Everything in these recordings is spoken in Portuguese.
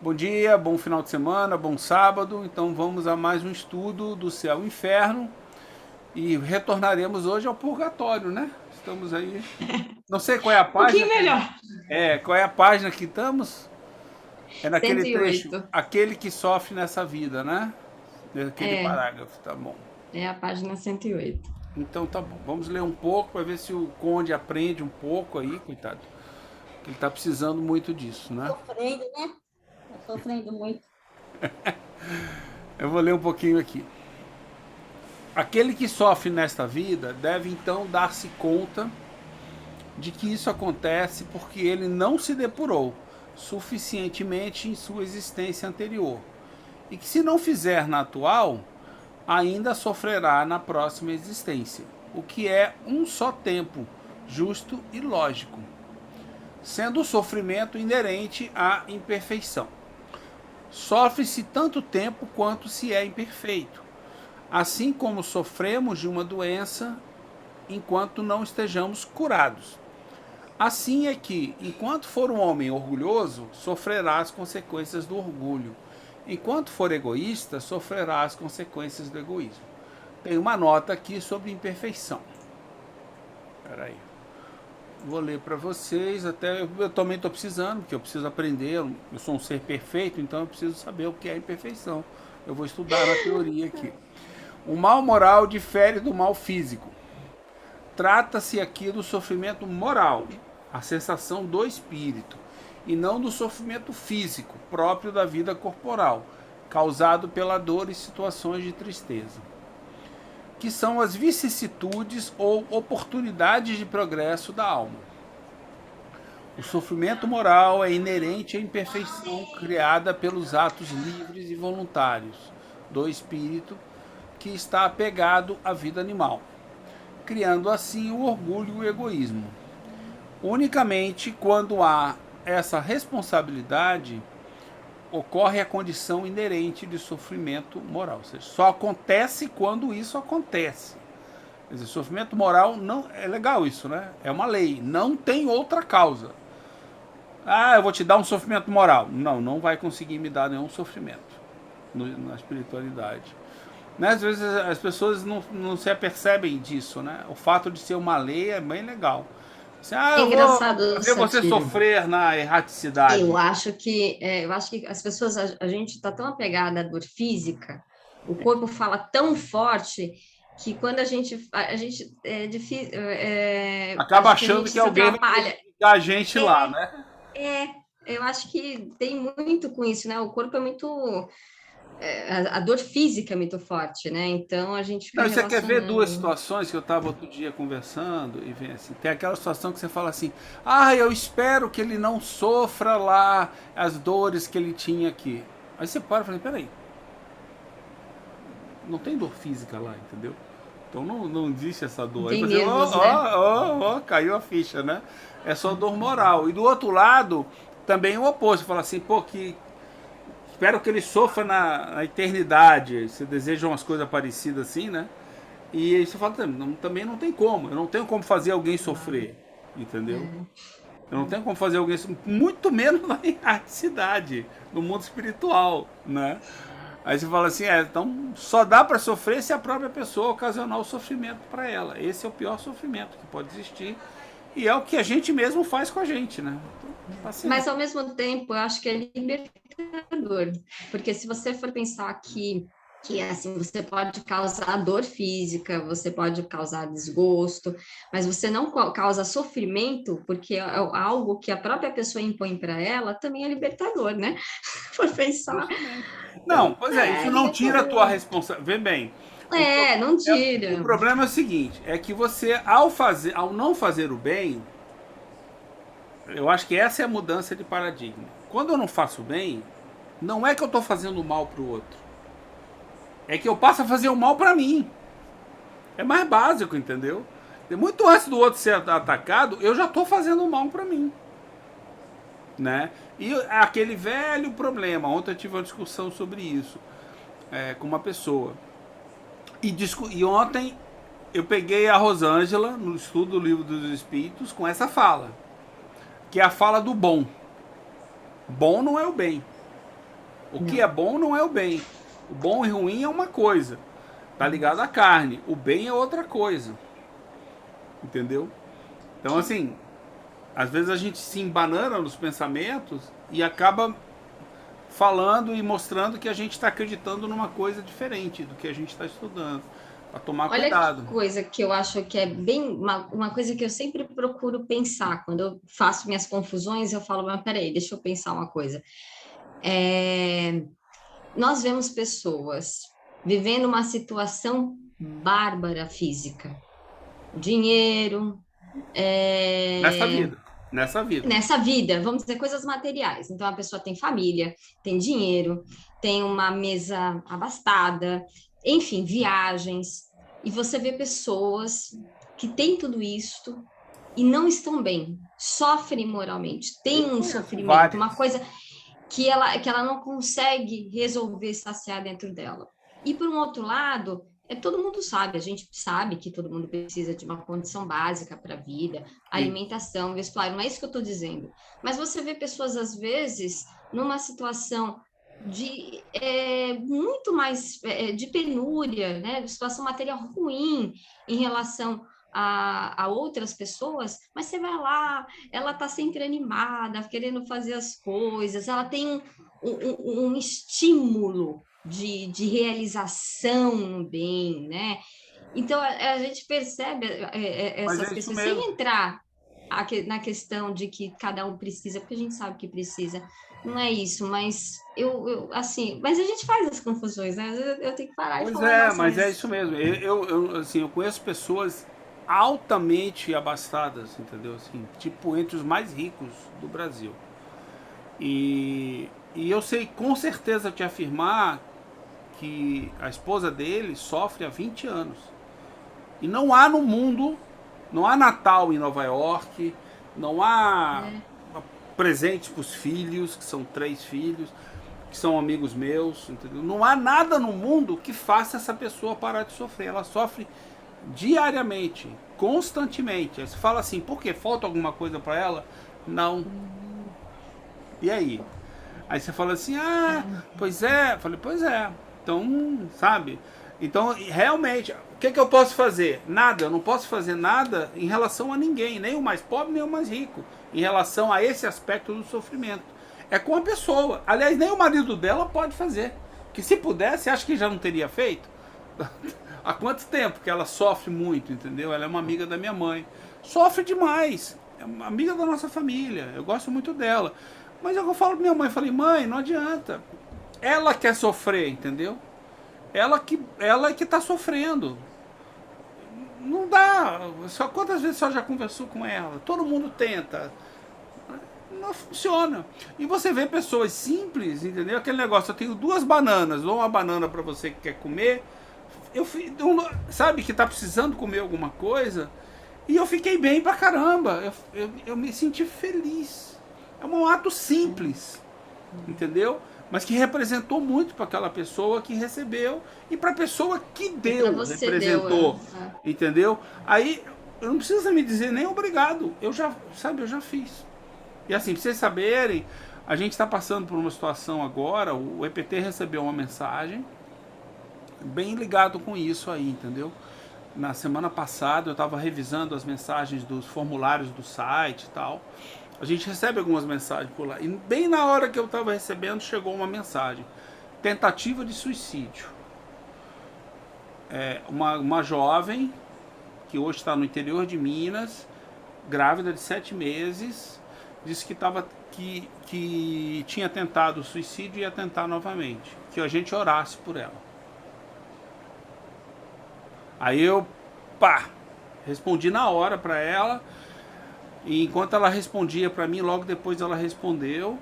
Bom dia, bom final de semana, bom sábado. Então vamos a mais um estudo do céu e inferno e retornaremos hoje ao purgatório, né? Estamos aí. Não sei qual é a Um pouquinho página melhor. qual é a página que estamos? É naquele cento e trecho, oito. aquele que sofre nessa vida, né? Naquele É, parágrafo, tá bom. é a página 108. Então tá bom. Vamos ler um pouco para ver se o Conde aprende um pouco aí, coitado. Que ele tá precisando muito disso, né? Sofrendo, né? Tá sofrendo muito. Eu vou ler um pouquinho aqui. Aquele que sofre nesta vida deve então dar-se conta de que isso acontece porque ele não se depurou suficientemente em sua existência anterior, e que se não fizer na atual, ainda sofrerá na próxima existência, o que é um só tempo, justo e lógico, sendo o sofrimento inerente à imperfeição. Sofre-se tanto tempo quanto se é imperfeito, assim como sofremos de uma doença enquanto não estejamos curados. Assim é que, enquanto for um homem orgulhoso, sofrerá as consequências do orgulho. Enquanto for egoísta, sofrerá as consequências do egoísmo. Tem uma nota aqui sobre imperfeição. Espera aí. Vou ler para vocês. Até eu também estou precisando, porque eu preciso aprender. Eu sou um ser perfeito, então eu preciso saber o que é imperfeição. Eu vou estudar na teoria aqui. O mal moral difere do mal físico. Trata-se aqui do sofrimento moral, a sensação do espírito, e não do sofrimento físico, próprio da vida corporal, causado pela dor e situações de tristeza, que são as vicissitudes ou oportunidades de progresso da alma. O sofrimento moral é inerente à imperfeição criada pelos atos livres e voluntários do espírito que está apegado à vida animal, criando assim o orgulho e o egoísmo. Unicamente quando há essa responsabilidade, ocorre a condição inerente de sofrimento moral. Ou seja, só acontece quando isso acontece. Quer dizer, sofrimento moral não é legal isso, né? É uma lei, não tem outra causa. Ah, eu vou te dar um sofrimento moral. Não, não vai conseguir me dar nenhum sofrimento na espiritualidade. Né? Às vezes as pessoas não se apercebem disso, né? O fato de ser uma lei é bem legal. Assim, É eu vou engraçado, fazer você Satiro. sofrer na Eu erraticidade. acho que, eu acho que as pessoas, a gente está tão apegada à dor física, o corpo fala tão forte que quando a gente é difícil, Acaba acho que a achando gente que se alguém vai atrapalha. prejudicar a gente lá, né? É, eu acho que tem muito com isso, né? O corpo é muito, a dor física é muito forte, né? Então a gente fica Não, você quer ver duas relacionando. situações que eu estava outro dia conversando e vem assim, tem aquela situação que você fala assim, ah, eu espero que ele não sofra lá as dores que ele tinha aqui. Aí você para e fala, peraí, não tem dor física lá, entendeu? Então não existe essa Não dor. Aí tem você, nervos, né? caiu a ficha, né? É só dor moral. E do outro lado, também o oposto. Fala assim, pô, que espero que ele sofra na eternidade. Você deseja umas coisas parecidas assim, né? E aí você fala, também não tem como. Eu não tenho como fazer alguém sofrer, entendeu? É, Eu não tenho como fazer alguém, muito menos na cidade, no mundo espiritual, né? Aí você fala assim, então só dá para sofrer se a própria pessoa ocasionar o sofrimento para ela. Esse é o pior sofrimento que pode existir e é o que a gente mesmo faz com a gente, né? Então, mas paciência. ao mesmo tempo, eu acho que é libertador, porque se você for pensar que assim, você pode causar dor física, você pode causar desgosto, mas você não causa sofrimento, porque é algo que a própria pessoa impõe para ela, também é libertador, né? Por pensar, Justamente. Não, pois é, isso é não tira a tua libertador. responsabilidade. Vê bem, Não o tira. problema é o seguinte, é que você, ao não fazer o bem, eu acho que essa é a mudança de paradigma. Quando eu não faço bem, não é que eu estou fazendo mal para o outro, é que eu passo a fazer o mal para mim. É mais básico, entendeu? Muito antes do outro ser atacado, eu já estou fazendo mal para mim, né? E aquele velho problema, ontem eu tive uma discussão sobre isso com uma pessoa. E ontem eu peguei a Rosângela no estudo do Livro dos Espíritos com essa fala, que é a fala do bom. Bom não é o bem. O que é bom não é o bem. O bom e ruim é uma coisa. Tá ligado à carne. O bem é outra coisa. Entendeu? Então, assim, às vezes a gente se embanana nos pensamentos e acaba falando e mostrando que a gente está acreditando numa coisa diferente do que a gente está estudando. Para tomar Olha cuidado. que coisa que eu acho que é bem uma coisa que eu sempre procuro pensar. Quando eu faço minhas confusões, eu falo, mas peraí, deixa eu pensar uma coisa. Nós vemos pessoas vivendo uma situação bárbara física. Dinheiro, Nessa vida. Nessa vida. nessa vida, vamos dizer, coisas materiais. Então, a pessoa tem família, tem dinheiro, tem uma mesa abastada, enfim, viagens. E você vê pessoas que têm tudo isso e não estão bem, sofrem moralmente, tem um sofrimento, várias. uma coisa que ela não consegue resolver, saciar dentro dela. E, por um outro lado, todo mundo sabe, a gente sabe que todo mundo precisa de uma condição básica para a vida, alimentação, vestuário, não é isso que eu estou dizendo. Mas você vê pessoas, às vezes, numa situação de muito mais de penúria, né? De situação material ruim em relação a outras pessoas, mas você vai lá, ela está sempre animada, querendo fazer as coisas, ela tem um estímulo de realização no bem, né? Então, a gente percebe essas questões, sem entrar na questão de que cada um precisa, porque a gente sabe que precisa, não é isso, mas assim, mas a gente faz as confusões, né? Eu tenho que parar e falar, nossa, mas é isso mesmo. Assim, eu conheço pessoas altamente abastadas, entendeu? Assim, tipo, entre os mais ricos do Brasil. E eu sei com certeza te afirmar que a esposa dele sofre há 20 anos. E não há no mundo, não há Natal em Nova York, não há presentes para os filhos, que são 3 filhos, que são amigos meus, entendeu? Não há nada no mundo que faça essa pessoa parar de sofrer. Ela sofre diariamente, constantemente. Aí você fala assim, por quê? Falta alguma coisa para ela? Não. E aí? Aí você fala assim, pois é. Eu falei, pois é. Então, sabe? Então, realmente, o que eu posso fazer? Nada, eu não posso fazer nada em relação a ninguém, nem o mais pobre, nem o mais rico, em relação a esse aspecto do sofrimento. É com a pessoa. Aliás, nem o marido dela pode fazer. Que se pudesse, acho que já não teria feito. Há quanto tempo que ela sofre muito, entendeu? Ela é uma amiga da minha mãe. Sofre demais. É uma amiga da nossa família. Eu gosto muito dela. Mas eu falo pra minha mãe, falei, mãe, não adianta. Ela quer sofrer, entendeu? Ela que tá sofrendo. Não dá. Quantas vezes você já conversou com ela? Todo mundo tenta. Não funciona. E você vê pessoas simples, entendeu? Aquele negócio, eu tenho 2 bananas, dou uma banana para você que quer comer. Sabe que tá precisando comer alguma coisa? E eu fiquei bem pra caramba. Eu me senti feliz. É um ato simples, entendeu? Mas que representou muito para aquela pessoa que recebeu e para a pessoa que deu, representou, entendeu? Aí eu não precisa me dizer nem obrigado, eu já fiz. E assim, pra vocês saberem, a gente está passando por uma situação agora, o EPT recebeu uma mensagem bem ligado com isso aí, entendeu? Na semana passada eu estava revisando as mensagens dos formulários do site e tal. A gente recebe algumas mensagens por lá. E bem na hora que eu estava recebendo, chegou uma mensagem. Tentativa de suicídio. Uma jovem, que hoje está no interior de Minas, grávida de 7 meses, disse que tinha tentado suicídio e ia tentar novamente. Que a gente orasse por ela. Aí eu, respondi na hora para ela. E enquanto ela respondia para mim, logo depois ela respondeu.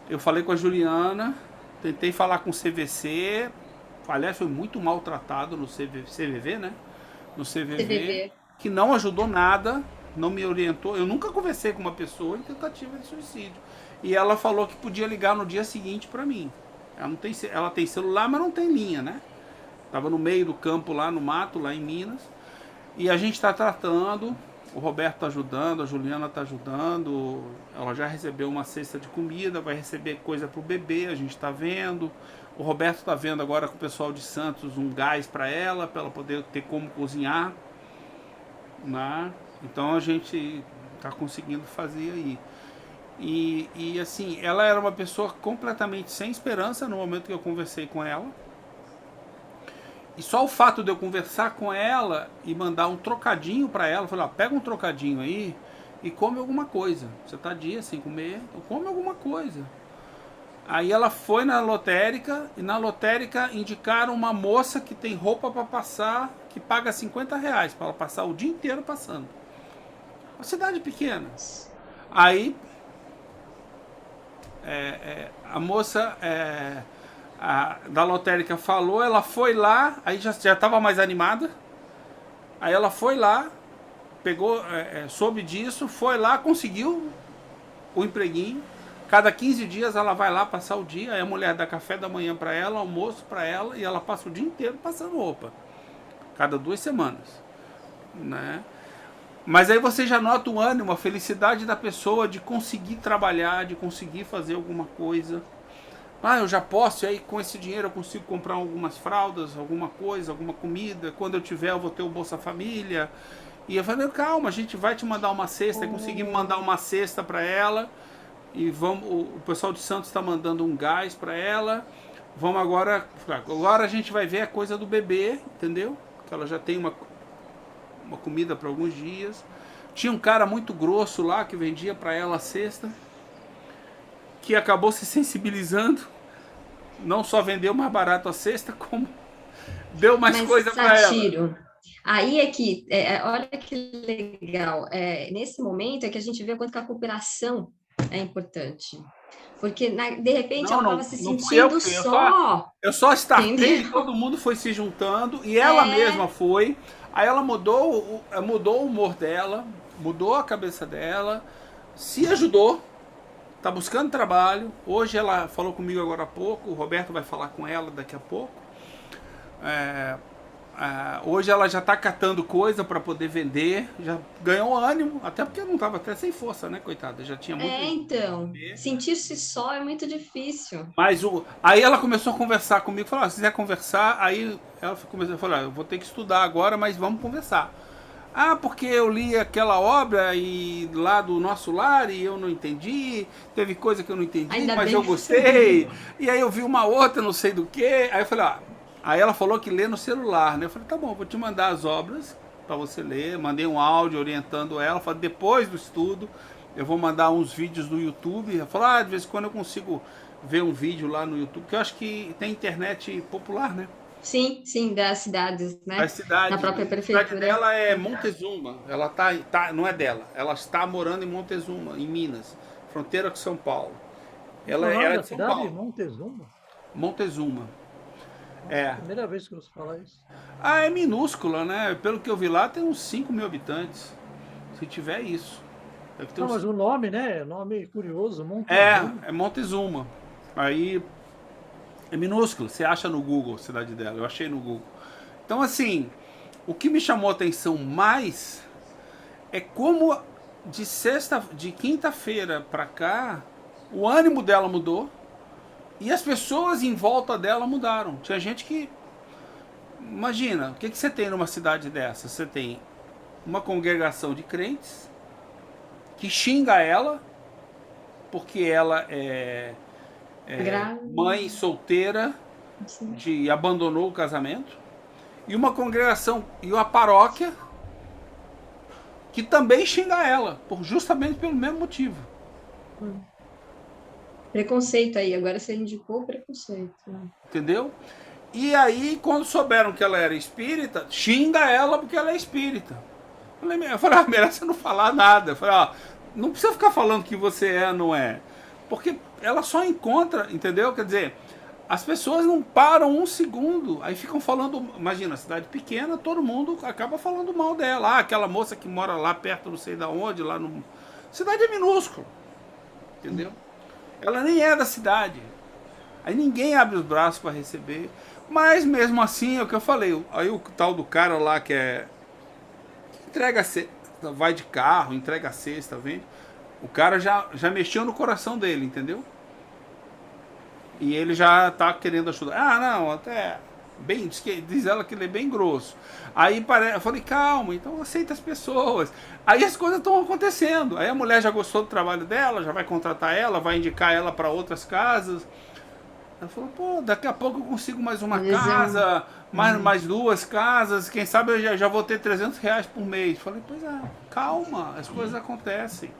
Eu falei com a Juliana, tentei falar com o CVC. Aliás, foi muito maltratado no CVV, né? No CVV, que não ajudou nada, não me orientou. Eu nunca conversei com uma pessoa em tentativa de suicídio. E ela falou que podia ligar no dia seguinte para mim. Ela tem celular, mas não tem linha, né? Tava no meio do campo lá no mato, lá em Minas. E a gente está tratando. O Roberto tá ajudando, a Juliana tá ajudando. Ela já recebeu uma cesta de comida, vai receber coisa pro bebê, a gente tá vendo. O Roberto tá vendo agora com o pessoal de Santos um gás para ela poder ter como cozinhar, né? Então a gente tá conseguindo fazer aí. E assim, ela era uma pessoa completamente sem esperança no momento que eu conversei com ela. E só o fato de eu conversar com ela e mandar um trocadinho para ela, falar, pega um trocadinho aí e come alguma coisa. Você tá dia sem comer, então come alguma coisa. Aí ela foi na lotérica e na lotérica indicaram uma moça que tem roupa para passar, que paga R$ 50 para ela passar o dia inteiro passando. Uma cidade pequena. Aí a moça da lotérica falou, ela foi lá, aí já estava mais animada. Aí ela foi lá, pegou, soube disso, foi lá, conseguiu o empreguinho. Cada 15 dias ela vai lá passar o dia, aí a mulher dá café da manhã para ela, almoço para ela, e ela passa o dia inteiro passando roupa. Cada 2 semanas, né? Mas aí você já nota o ânimo, a felicidade da pessoa de conseguir trabalhar, de conseguir fazer alguma coisa. Ah, eu já posso, e aí com esse dinheiro eu consigo comprar algumas fraldas, alguma coisa, alguma comida. Quando eu tiver, eu vou ter o Bolsa Família. E eu falei, calma, a gente vai te mandar uma cesta. E consegui mandar uma cesta para ela. E vamos, o pessoal de Santos está mandando um gás para ela. Vamos agora a gente vai ver a coisa do bebê, entendeu? Que ela já tem uma comida para alguns dias. Tinha um cara muito grosso lá que vendia para ela a cesta, que acabou se sensibilizando, não só vendeu mais barato a cesta, como deu mais coisa para ela. Aí é que, olha que legal, nesse momento é que a gente vê o quanto que a cooperação é importante. Porque, de repente, ela estava se sentindo só. Eu só startei e todo mundo foi se juntando, e ela mesma foi. Aí ela mudou o humor dela, mudou a cabeça dela, se ajudou, tá buscando trabalho. Hoje ela falou comigo agora há pouco, o Roberto vai falar com ela daqui a pouco. Hoje ela já tá catando coisa para poder vender, já ganhou ânimo, até porque não tava até sem força, né, coitada, já tinha muito. Então, sentir-se só é muito difícil. Mas aí ela começou a conversar comigo, falou, se quiser conversar, aí ela começou a falar, eu vou ter que estudar agora, mas vamos conversar. Ah, porque eu li aquela obra e lá do Nosso Lar e eu não entendi, teve coisa que eu não entendi, ainda mas eu gostei. E aí eu vi uma outra, não sei do que. Aí eu falei, aí ela falou que lê no celular, né? Eu falei, tá bom, vou te mandar as obras para você ler. Mandei um áudio orientando ela. Falei, depois do estudo, eu vou mandar uns vídeos do YouTube. Ela falou, de vez em quando eu consigo ver um vídeo lá no YouTube, porque eu acho que tem internet popular, né? Sim, das cidades, né? A cidade, na própria prefeitura. A cidade dela é Montezuma. Ela não é dela. Ela está morando em Montezuma, em Minas, fronteira com São Paulo. Ela era de São Paulo. Montezuma? Montezuma. Primeira vez que eu ouço falar isso. É minúscula, né? Pelo que eu vi lá, tem uns 5 mil habitantes. Se tiver isso. Deve ter mas o nome, né? Nome curioso, Montezuma. É Montezuma. Aí é minúsculo, você acha no Google a cidade dela, eu achei no Google. Então assim, o que me chamou a atenção mais é como de quinta-feira pra cá, o ânimo dela mudou e as pessoas em volta dela mudaram. Tinha gente que, imagina, o que você tem numa cidade dessa? Você tem uma congregação de crentes que xinga ela porque ela é mãe solteira, abandonou o casamento, e uma congregação e uma paróquia que também xinga ela, justamente pelo mesmo motivo. Preconceito aí, agora você indicou preconceito. Entendeu? E aí, quando souberam que ela era espírita, xinga ela porque ela é espírita. Eu falei, merece não falar nada. Eu falei, não precisa ficar falando que você não é. Porque ela só encontra, entendeu? Quer dizer, as pessoas não param um segundo, aí ficam falando, imagina, cidade pequena, todo mundo acaba falando mal dela. Aquela moça que mora lá perto, não sei de onde, lá no... Cidade é minúscula, entendeu? Ela nem é da cidade. Aí ninguém abre os braços para receber. Mas mesmo assim, é o que eu falei, aí o tal do cara lá que entrega vai de carro, entrega a cesta, vende. O cara já mexeu no coração dele, entendeu? E ele já tá querendo ajudar. Ah, não, até bem, diz ela que ele é bem grosso. Aí eu falei, calma, então aceita as pessoas. Aí as coisas estão acontecendo. Aí a mulher já gostou do trabalho dela, já vai contratar ela, vai indicar ela para outras casas. Ela falou, pô, daqui a pouco eu consigo mais uma casa, mais duas casas, quem sabe eu já vou ter R$300 por mês. Falei, pois é, calma, as coisas acontecem.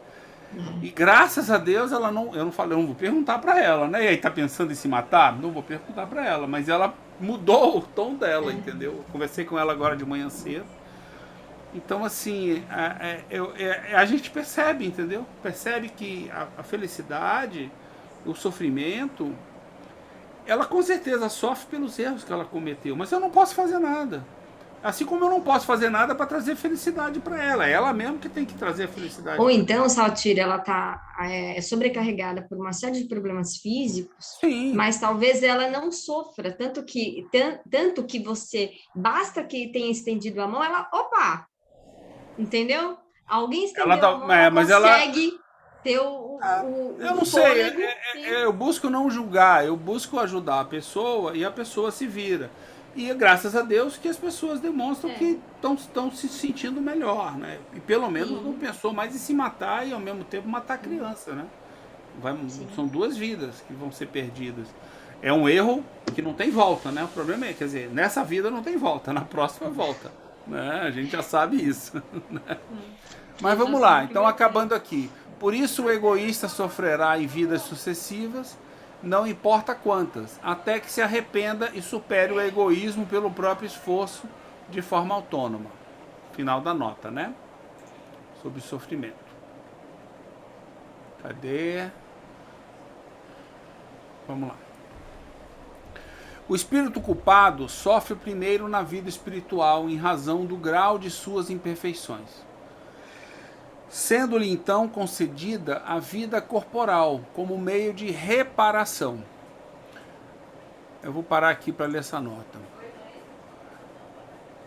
E graças a Deus eu não falei, eu não vou perguntar para ela, né? E aí tá pensando em se matar? Não vou perguntar para ela, mas ela mudou o tom dela, entendeu? Eu conversei com ela agora de manhã cedo. Então, assim, a gente percebe, entendeu? Percebe que a felicidade, o sofrimento, ela com certeza sofre pelos erros que ela cometeu, mas eu não posso fazer nada. Assim como eu não posso fazer nada para trazer felicidade para ela. É ela mesmo que tem que trazer a felicidade. Ou então, Saltira, ela está sobrecarregada por uma série de problemas físicos, sim, mas talvez ela não sofra, tanto que você, basta que tenha estendido a mão, ela, opa, entendeu? Alguém estendeu a mão, ela consegue ter eu não sei, eu busco não julgar, eu busco ajudar a pessoa e a pessoa se vira. E graças a Deus que as pessoas demonstram que estão se sentindo melhor, né? E pelo menos não pensou mais em se matar e ao mesmo tempo matar a criança, né? São duas vidas que vão ser perdidas. É um erro que não tem volta, né? O problema é, quer dizer, nessa vida não tem volta, na próxima volta. Né? A gente já sabe isso. Né? Mas vamos lá, então acabando aqui. Por isso o egoísta sofrerá em vidas sucessivas, não importa quantas, até que se arrependa e supere o egoísmo pelo próprio esforço de forma autônoma. Final da nota, né? Sobre sofrimento. Cadê? Vamos lá. O espírito culpado sofre primeiro na vida espiritual em razão do grau de suas imperfeições, sendo-lhe então concedida a vida corporal como meio de reparação. Eu vou parar aqui para ler essa nota.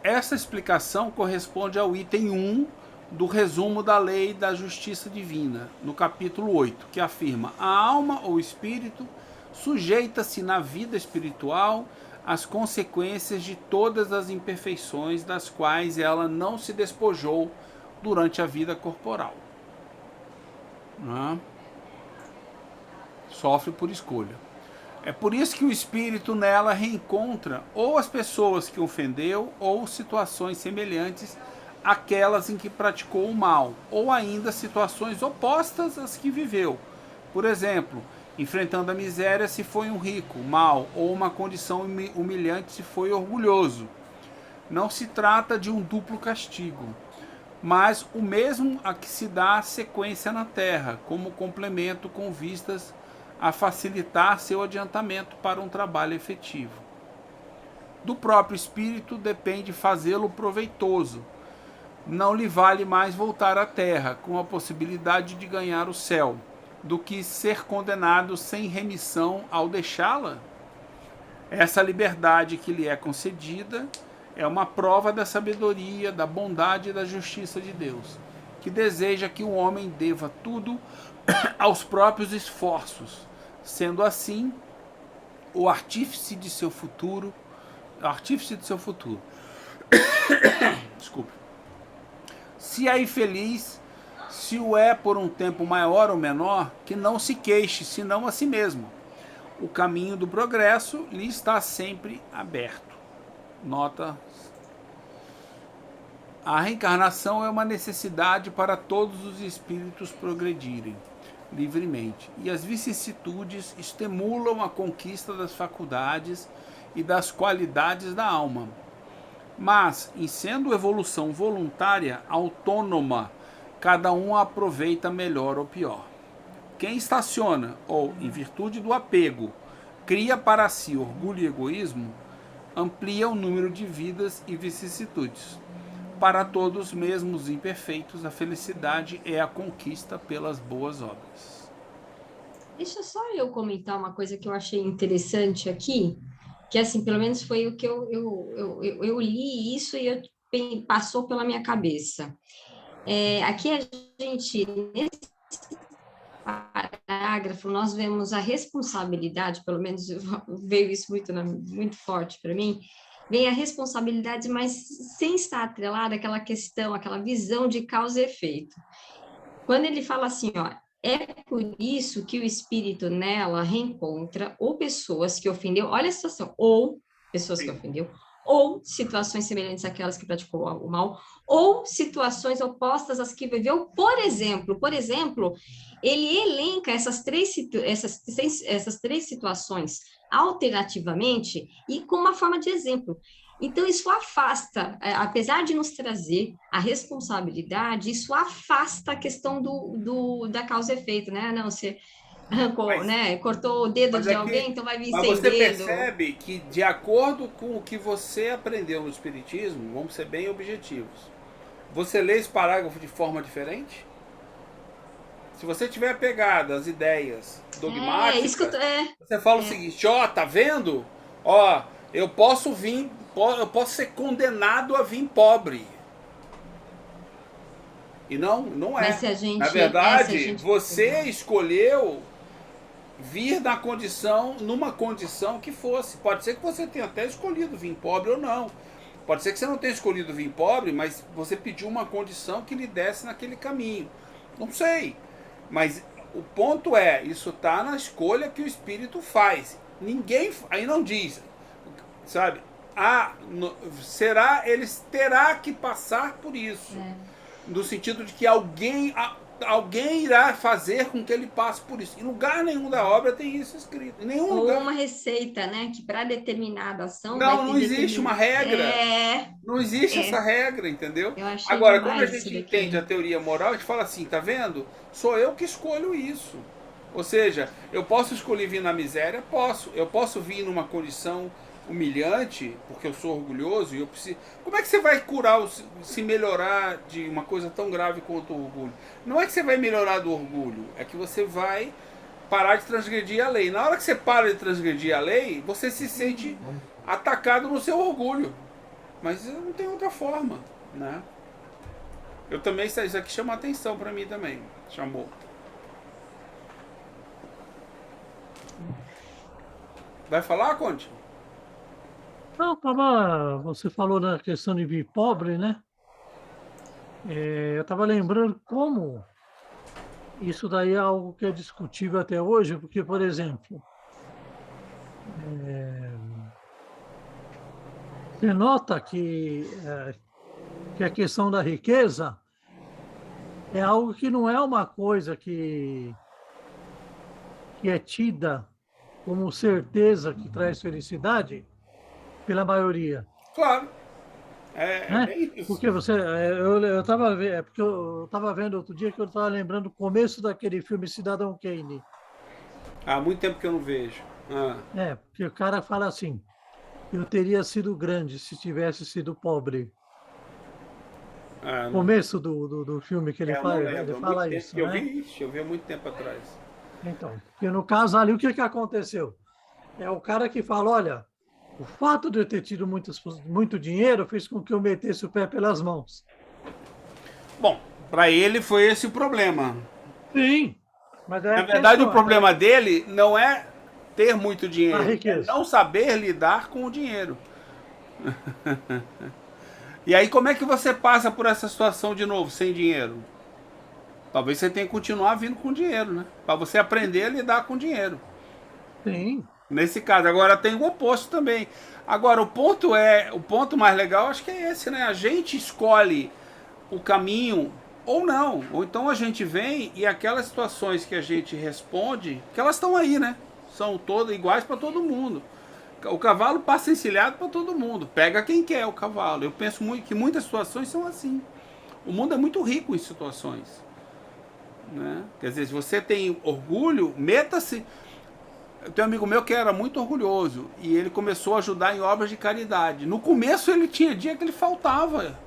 Essa explicação corresponde ao item 1 do resumo da lei da justiça divina, no capítulo 8, que afirma: a alma ou espírito sujeita-se na vida espiritual às consequências de todas as imperfeições das quais ela não se despojou durante a vida corporal. Sofre por escolha. É por isso que o espírito nela reencontra ou as pessoas que ofendeu ou situações semelhantes àquelas em que praticou o mal, ou ainda situações opostas às que viveu. Por exemplo, enfrentando a miséria se foi um rico, mal, ou uma condição humilhante se foi orgulhoso. Não se trata de um duplo castigo, mas o mesmo a que se dá sequência na terra, como complemento com vistas a facilitar seu adiantamento para um trabalho efetivo. Do próprio espírito depende fazê-lo proveitoso. Não lhe vale mais voltar à terra, com a possibilidade de ganhar o céu, do que ser condenado sem remissão ao deixá-la? Essa liberdade que lhe é concedida é uma prova da sabedoria, da bondade e da justiça de Deus, que deseja que o homem deva tudo aos próprios esforços, sendo assim o artífice de seu futuro. Desculpe. Se é infeliz, se o é por um tempo maior ou menor, que não se queixe, senão a si mesmo. O caminho do progresso lhe está sempre aberto. Nota: a reencarnação é uma necessidade para todos os espíritos progredirem livremente, e as vicissitudes estimulam a conquista das faculdades e das qualidades da alma. Mas, em sendo evolução voluntária, autônoma, cada um a aproveita melhor ou pior. Quem estaciona, ou, em virtude do apego, cria para si orgulho e egoísmo, amplia o número de vidas e vicissitudes. Para todos, mesmo os imperfeitos, a felicidade é a conquista pelas boas obras. Deixa só eu comentar uma coisa que eu achei interessante aqui, que assim, pelo menos foi o que eu li isso e passou pela minha cabeça. Aqui a gente, nesse parágrafo, nós vemos a responsabilidade, pelo menos veio isso muito forte para mim, vem a responsabilidade, mas sem estar atrelada àquela questão, aquela visão de causa e efeito. Quando ele fala assim, ó, é por isso que o espírito nela reencontra ou pessoas que ofendeu, olha a situação, ou pessoas que ofendeu, ou situações semelhantes àquelas que praticou o mal, ou situações opostas às que viveu. Por exemplo, ele elenca essas três situações alternativamente e com uma forma de exemplo. Então, isso afasta, apesar de nos trazer a responsabilidade, isso afasta a questão da causa e efeito, né? Não, você arrancou, né? Cortou o dedo de alguém, então vai vir sem dedo. Mas você percebe que, de acordo com o que você aprendeu no Espiritismo, vamos ser bem objetivos, você lê esse parágrafo de forma diferente? Se você tiver pegado as ideias dogmáticas, você fala o seguinte, ó, tá vendo? Ó, eu posso ser condenado a vir pobre. E não é. Mas se a gente, na verdade, você escolheu vir numa condição que fosse. Pode ser que você tenha até escolhido vir pobre ou não. Pode ser que você não tenha escolhido vir pobre, mas você pediu uma condição que lhe desse naquele caminho. Não sei. Mas o ponto é, isso está na escolha que o espírito faz. Ninguém, aí não diz, sabe? Ele terá que passar por isso. No sentido de que alguém irá fazer com que ele passe por isso. Em lugar nenhum da obra tem isso escrito. Em nenhum lugar. Ou uma receita, né? Que para determinada ação. Não existe uma regra. Não existe essa regra, entendeu? Agora, quando a gente entende a teoria moral, a gente fala assim, tá vendo? Sou eu que escolho isso. Ou seja, eu posso escolher vir na miséria? Posso. Eu posso vir numa condição humilhante, porque eu sou orgulhoso e eu preciso... Como é que você vai curar, se melhorar de uma coisa tão grave quanto o orgulho? Não é que você vai melhorar do orgulho, é que você vai parar de transgredir a lei. Na hora que você para de transgredir a lei, você se sente atacado no seu orgulho. Mas não tem outra forma, né? Eu também, isso aqui chama atenção para mim também. Chamou. Vai falar, Conte? Não, você falou da questão de vir pobre, né? Eu estava lembrando como isso daí é algo que é discutível até hoje, porque, por exemplo, você nota que a questão da riqueza é algo que não é uma coisa que é tida como certeza que traz felicidade pela maioria. Claro. É isso. Porque eu estava vendo outro dia que eu estava lembrando o começo daquele filme Cidadão Kane. Há muito tempo que eu não vejo. Porque o cara fala assim, eu teria sido grande se tivesse sido pobre. Começo do filme que ele fala isso. Eu vi há muito tempo atrás. Então, porque no caso ali, o que aconteceu? É o cara que fala, olha, o fato de eu ter tido muito dinheiro fez com que eu metesse o pé pelas mãos. Bom, para ele foi esse o problema. Sim. Mas na verdade, o problema dele não é ter muito dinheiro, é não saber lidar com o dinheiro. E aí, como é que você passa por essa situação de novo, sem dinheiro? Talvez você tenha que continuar vindo com dinheiro, né? Para você aprender a lidar com dinheiro. Sim. Nesse caso, agora tem o oposto também. Agora, o ponto mais legal, acho que é esse, né? A gente escolhe o caminho ou não. Ou então a gente vem e aquelas situações que a gente responde, que elas estão aí, né? São todas iguais para todo mundo. O cavalo passa encilhado para todo mundo. Pega quem quer o cavalo. Eu penso que muitas situações são assim. O mundo é muito rico em situações, né? Quer dizer, se você tem orgulho, meta-se. Eu tenho um amigo meu que era muito orgulhoso e ele começou a ajudar em obras de caridade. No começo ele tinha dia que ele faltava,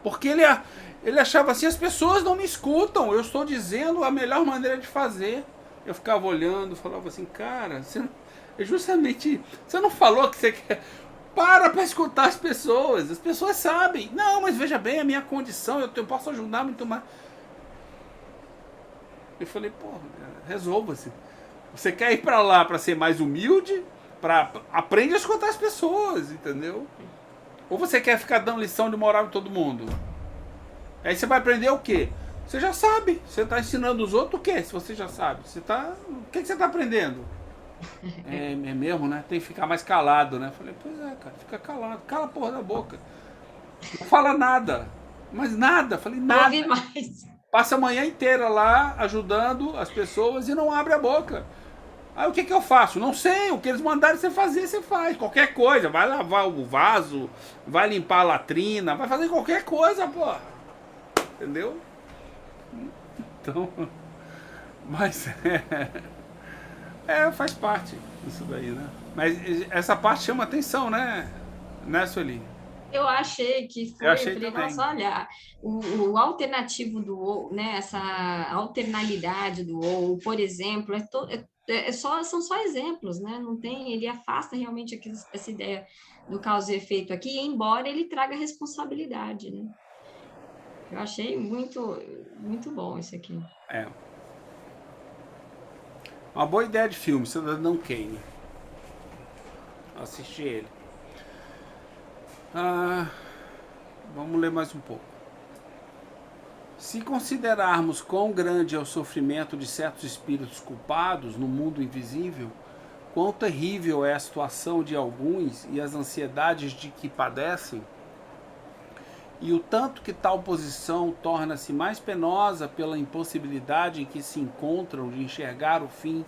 porque ele achava assim, as pessoas não me escutam, eu estou dizendo a melhor maneira de fazer. Eu ficava olhando, falava assim, cara, você não falou que você quer... Para escutar as pessoas sabem. Não, mas veja bem, a minha condição, eu posso ajudar muito mais. Eu falei, porra, resolva-se. Você quer ir para lá para ser mais humilde? Aprende a escutar as pessoas, entendeu? Ou você quer ficar dando lição de moral em todo mundo? Aí você vai aprender o quê? Você já sabe. Você está ensinando os outros o quê? Se você já sabe. O que você está aprendendo? É mesmo, né? Tem que ficar mais calado, né? Falei, pois é, cara, fica calado. Cala a porra da boca. Não fala nada. Mas nada. Falei, nada. Ouve mais. Passa a manhã inteira lá ajudando as pessoas e não abre a boca. Aí o que eu faço? Não sei. O que eles mandarem você fazer, você faz. Qualquer coisa. Vai lavar o vaso, vai limpar a latrina, vai fazer qualquer coisa, pô. Entendeu? Então. Mas faz parte disso daí, né? Mas essa parte chama atenção, né? Né, Sueli? Eu achei que foi, eu falei, nossa, olha, o alternativo do ou, né, essa alternalidade do ou, por exemplo, são só exemplos, né? Não tem, ele afasta realmente essa ideia do causa e efeito aqui, embora ele traga responsabilidade, né? Eu achei muito, muito bom isso aqui. Uma boa ideia de filme, Cidadão Kane. Assisti ele. Vamos ler mais um pouco. Se considerarmos quão grande é o sofrimento de certos espíritos culpados no mundo invisível, quão terrível é a situação de alguns e as ansiedades de que padecem, e o tanto que tal posição torna-se mais penosa pela impossibilidade em que se encontram de enxergar o fim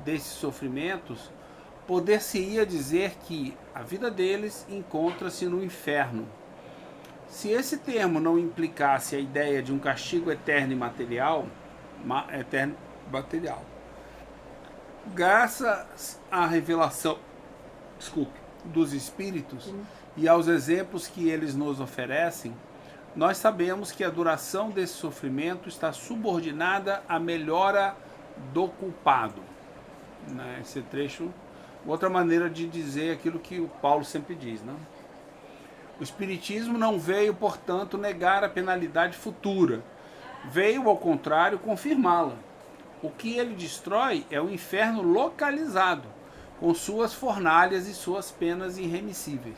desses sofrimentos, poder-se-ia dizer que a vida deles encontra-se no inferno. Se esse termo não implicasse a ideia de um castigo eterno e material, graças à revelação, dos espíritos e aos exemplos que eles nos oferecem, nós sabemos que a duração desse sofrimento está subordinada à melhora do culpado. Esse trecho, outra maneira de dizer aquilo que o Paulo sempre diz, né? O Espiritismo não veio, portanto, negar a penalidade futura. Veio, ao contrário, confirmá-la. O que ele destrói é o inferno localizado, com suas fornalhas e suas penas irremissíveis.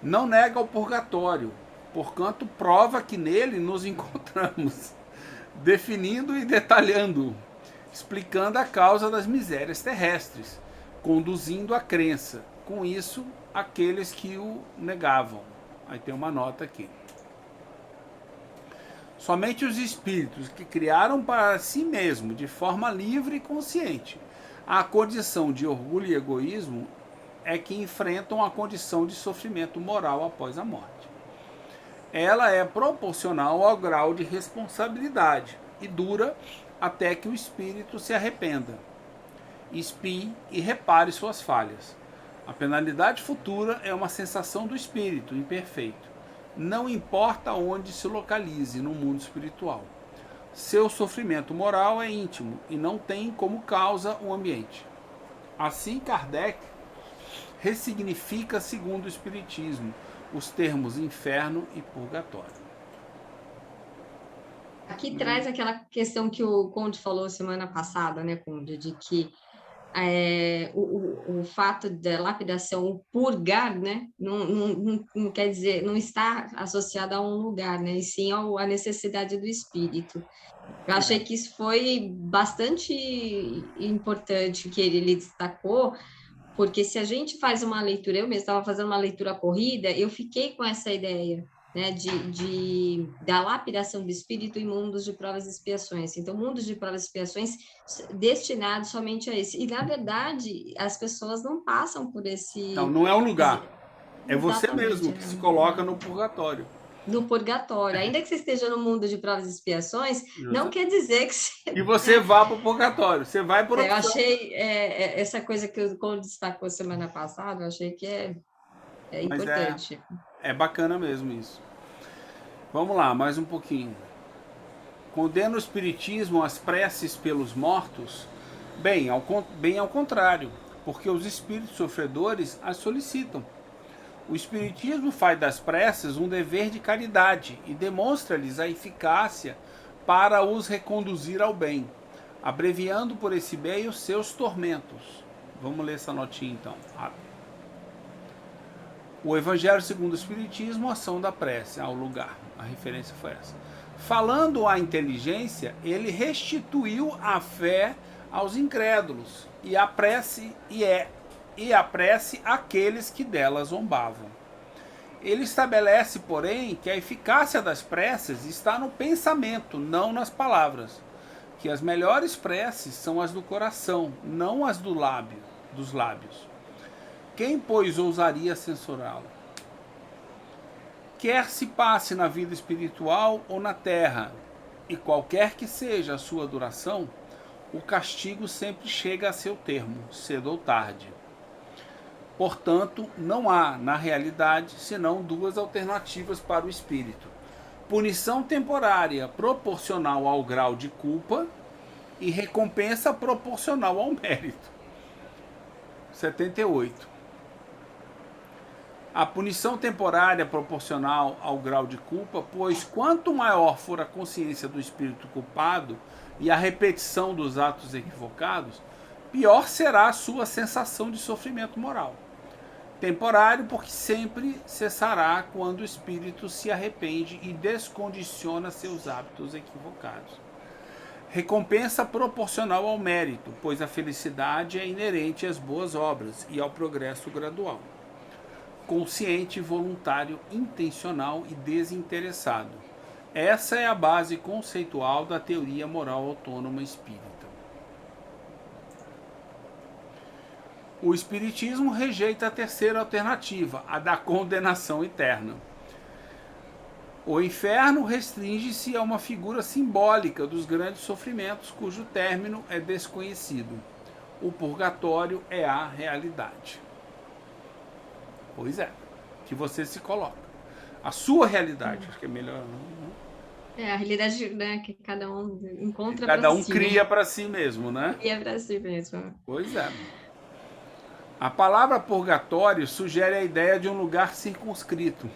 Não nega o purgatório, porquanto prova que nele nos encontramos, definindo e detalhando, explicando a causa das misérias terrestres, conduzindo à crença. Com isso, aqueles que o negavam. Aí tem uma nota aqui. Somente os espíritos que criaram para si mesmo, de forma livre e consciente, a condição de orgulho e egoísmo é que enfrentam a condição de sofrimento moral após a morte. Ela é proporcional ao grau de responsabilidade e dura até que o espírito se arrependa, expie e repare suas falhas. A penalidade futura é uma sensação do espírito imperfeito. Não importa onde se localize no mundo espiritual. Seu sofrimento moral é íntimo e não tem como causa o ambiente. Assim, Kardec ressignifica, segundo o Espiritismo, os termos inferno e purgatório. Aqui traz aquela questão que o Conde falou semana passada, né, Conde, de que o fato da lapidação, o purgar, né, não quer dizer, não está associado a um lugar, né, e sim à necessidade do espírito. Eu achei que isso foi bastante importante que ele destacou, porque se a gente faz uma leitura, eu mesmo estava fazendo uma leitura corrida, eu fiquei com essa ideia, né, da lapidação do espírito em mundos de provas e expiações. Então, mundos de provas e expiações destinados somente a isso. E, na verdade, as pessoas não passam por esse... Não é um lugar. É você Exatamente, mesmo que se coloca no purgatório. No purgatório. Ainda que você esteja no mundo de provas e expiações, não quer dizer que você... E você vá para o purgatório. Você vai por opção. Eu achei essa coisa que o Conde destacou semana passada, eu achei que é importante. É bacana mesmo isso. Vamos lá, mais um pouquinho. Condena o espiritismo as preces pelos mortos? Bem ao contrário, porque os espíritos sofredores as solicitam. O Espiritismo faz das preces um dever de caridade e demonstra-lhes a eficácia para os reconduzir ao bem, abreviando por esse meio seus tormentos. Vamos ler essa notinha então. O Evangelho segundo o Espiritismo, ação da prece. O lugar, a referência foi essa. Falando à inteligência, ele restituiu a fé aos incrédulos e a prece àqueles que dela zombavam. Ele estabelece, porém, que a eficácia das preces está no pensamento, não nas palavras. Que as melhores preces são as do coração, não as dos lábios. Quem, pois, ousaria censurá-lo? Quer se passe na vida espiritual ou na terra, e qualquer que seja a sua duração, o castigo sempre chega a seu termo, cedo ou tarde. Portanto, não há, na realidade, senão duas alternativas para o espírito: punição temporária proporcional ao grau de culpa e recompensa proporcional ao mérito. 78. A punição temporária proporcional ao grau de culpa, pois quanto maior for a consciência do espírito culpado e a repetição dos atos equivocados, pior será a sua sensação de sofrimento moral. Temporário, porque sempre cessará quando o espírito se arrepende e descondiciona seus hábitos equivocados. Recompensa proporcional ao mérito, pois a felicidade é inerente às boas obras e ao progresso gradual. Consciente, voluntário, intencional e desinteressado. Essa é a base conceitual da teoria moral autônoma espírita. O Espiritismo rejeita a terceira alternativa, a da condenação eterna. O inferno restringe-se a uma figura simbólica dos grandes sofrimentos cujo término é desconhecido. O purgatório é a realidade. Pois é, que você se coloca. A sua realidade, acho que é melhor. A realidade, né, que cada um encontra Cada para um si, cria para si mesmo, né? cria para si mesmo. Pois é. A palavra purgatório sugere a ideia de um lugar circunscrito.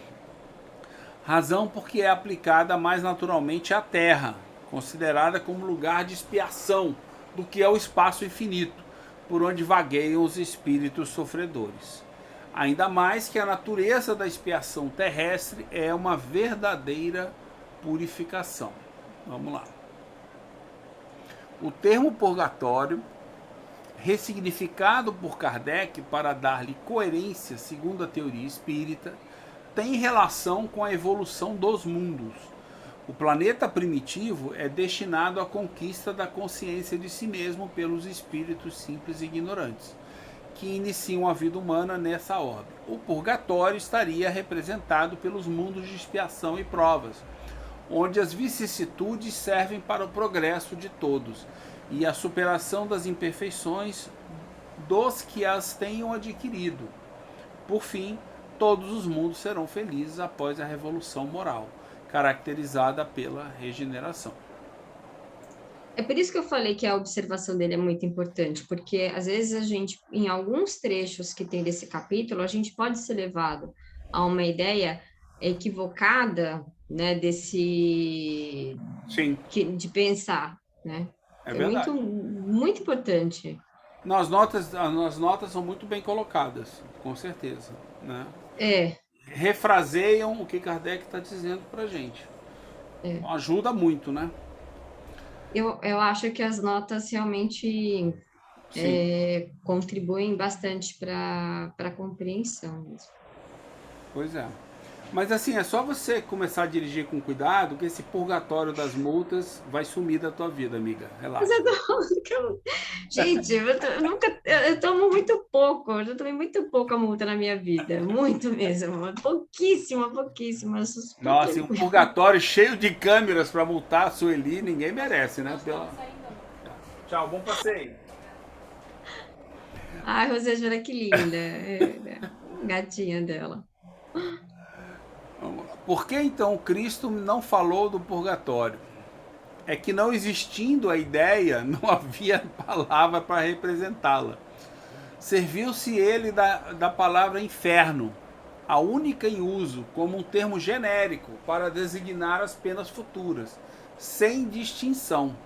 Razão porque é aplicada mais naturalmente à Terra, considerada como lugar de expiação do que é o espaço infinito, por onde vagueiam os espíritos sofredores. Ainda mais que a natureza da expiação terrestre é uma verdadeira purificação. Vamos lá. O termo purgatório, ressignificado por Kardec para dar-lhe coerência segundo a teoria espírita, tem relação com a evolução dos mundos. O planeta primitivo é destinado à conquista da consciência de si mesmo pelos espíritos simples e ignorantes, que iniciam a vida humana nessa ordem. O purgatório estaria representado pelos mundos de expiação e provas, onde as vicissitudes servem para o progresso de todos e a superação das imperfeições dos que as tenham adquirido. Por fim, todos os mundos serão felizes após a revolução moral, caracterizada pela regeneração. É por isso que eu falei que a observação dele é muito importante, porque às vezes a gente, em alguns trechos que tem desse capítulo, a gente pode ser levado a uma ideia equivocada, né, desse Sim. De pensar, né? É verdade. Muito importante. As notas são muito bem colocadas, com certeza, né? Refraseiam o que Kardec está dizendo para a gente. Ajuda muito, né? Eu acho que as notas realmente contribuem bastante para a compreensão mesmo. Pois é. Mas assim, é só você começar a dirigir com cuidado que esse purgatório das multas vai sumir da tua vida, amiga. Relaxa. Gente, eu tomo muito pouco, eu já tomei muito pouca multa na minha vida, muito mesmo, pouquíssima. Nossa, e um purgatório cheio de câmeras para multar a Sueli, ninguém merece, né? Tchau, bom passeio. Ai, Rosângela, que linda, gatinha dela. Por que então Cristo não falou do purgatório? É que não existindo a ideia, não havia palavra para representá-la. Serviu-se ele da palavra inferno, a única em uso como um termo genérico para designar as penas futuras, sem distinção.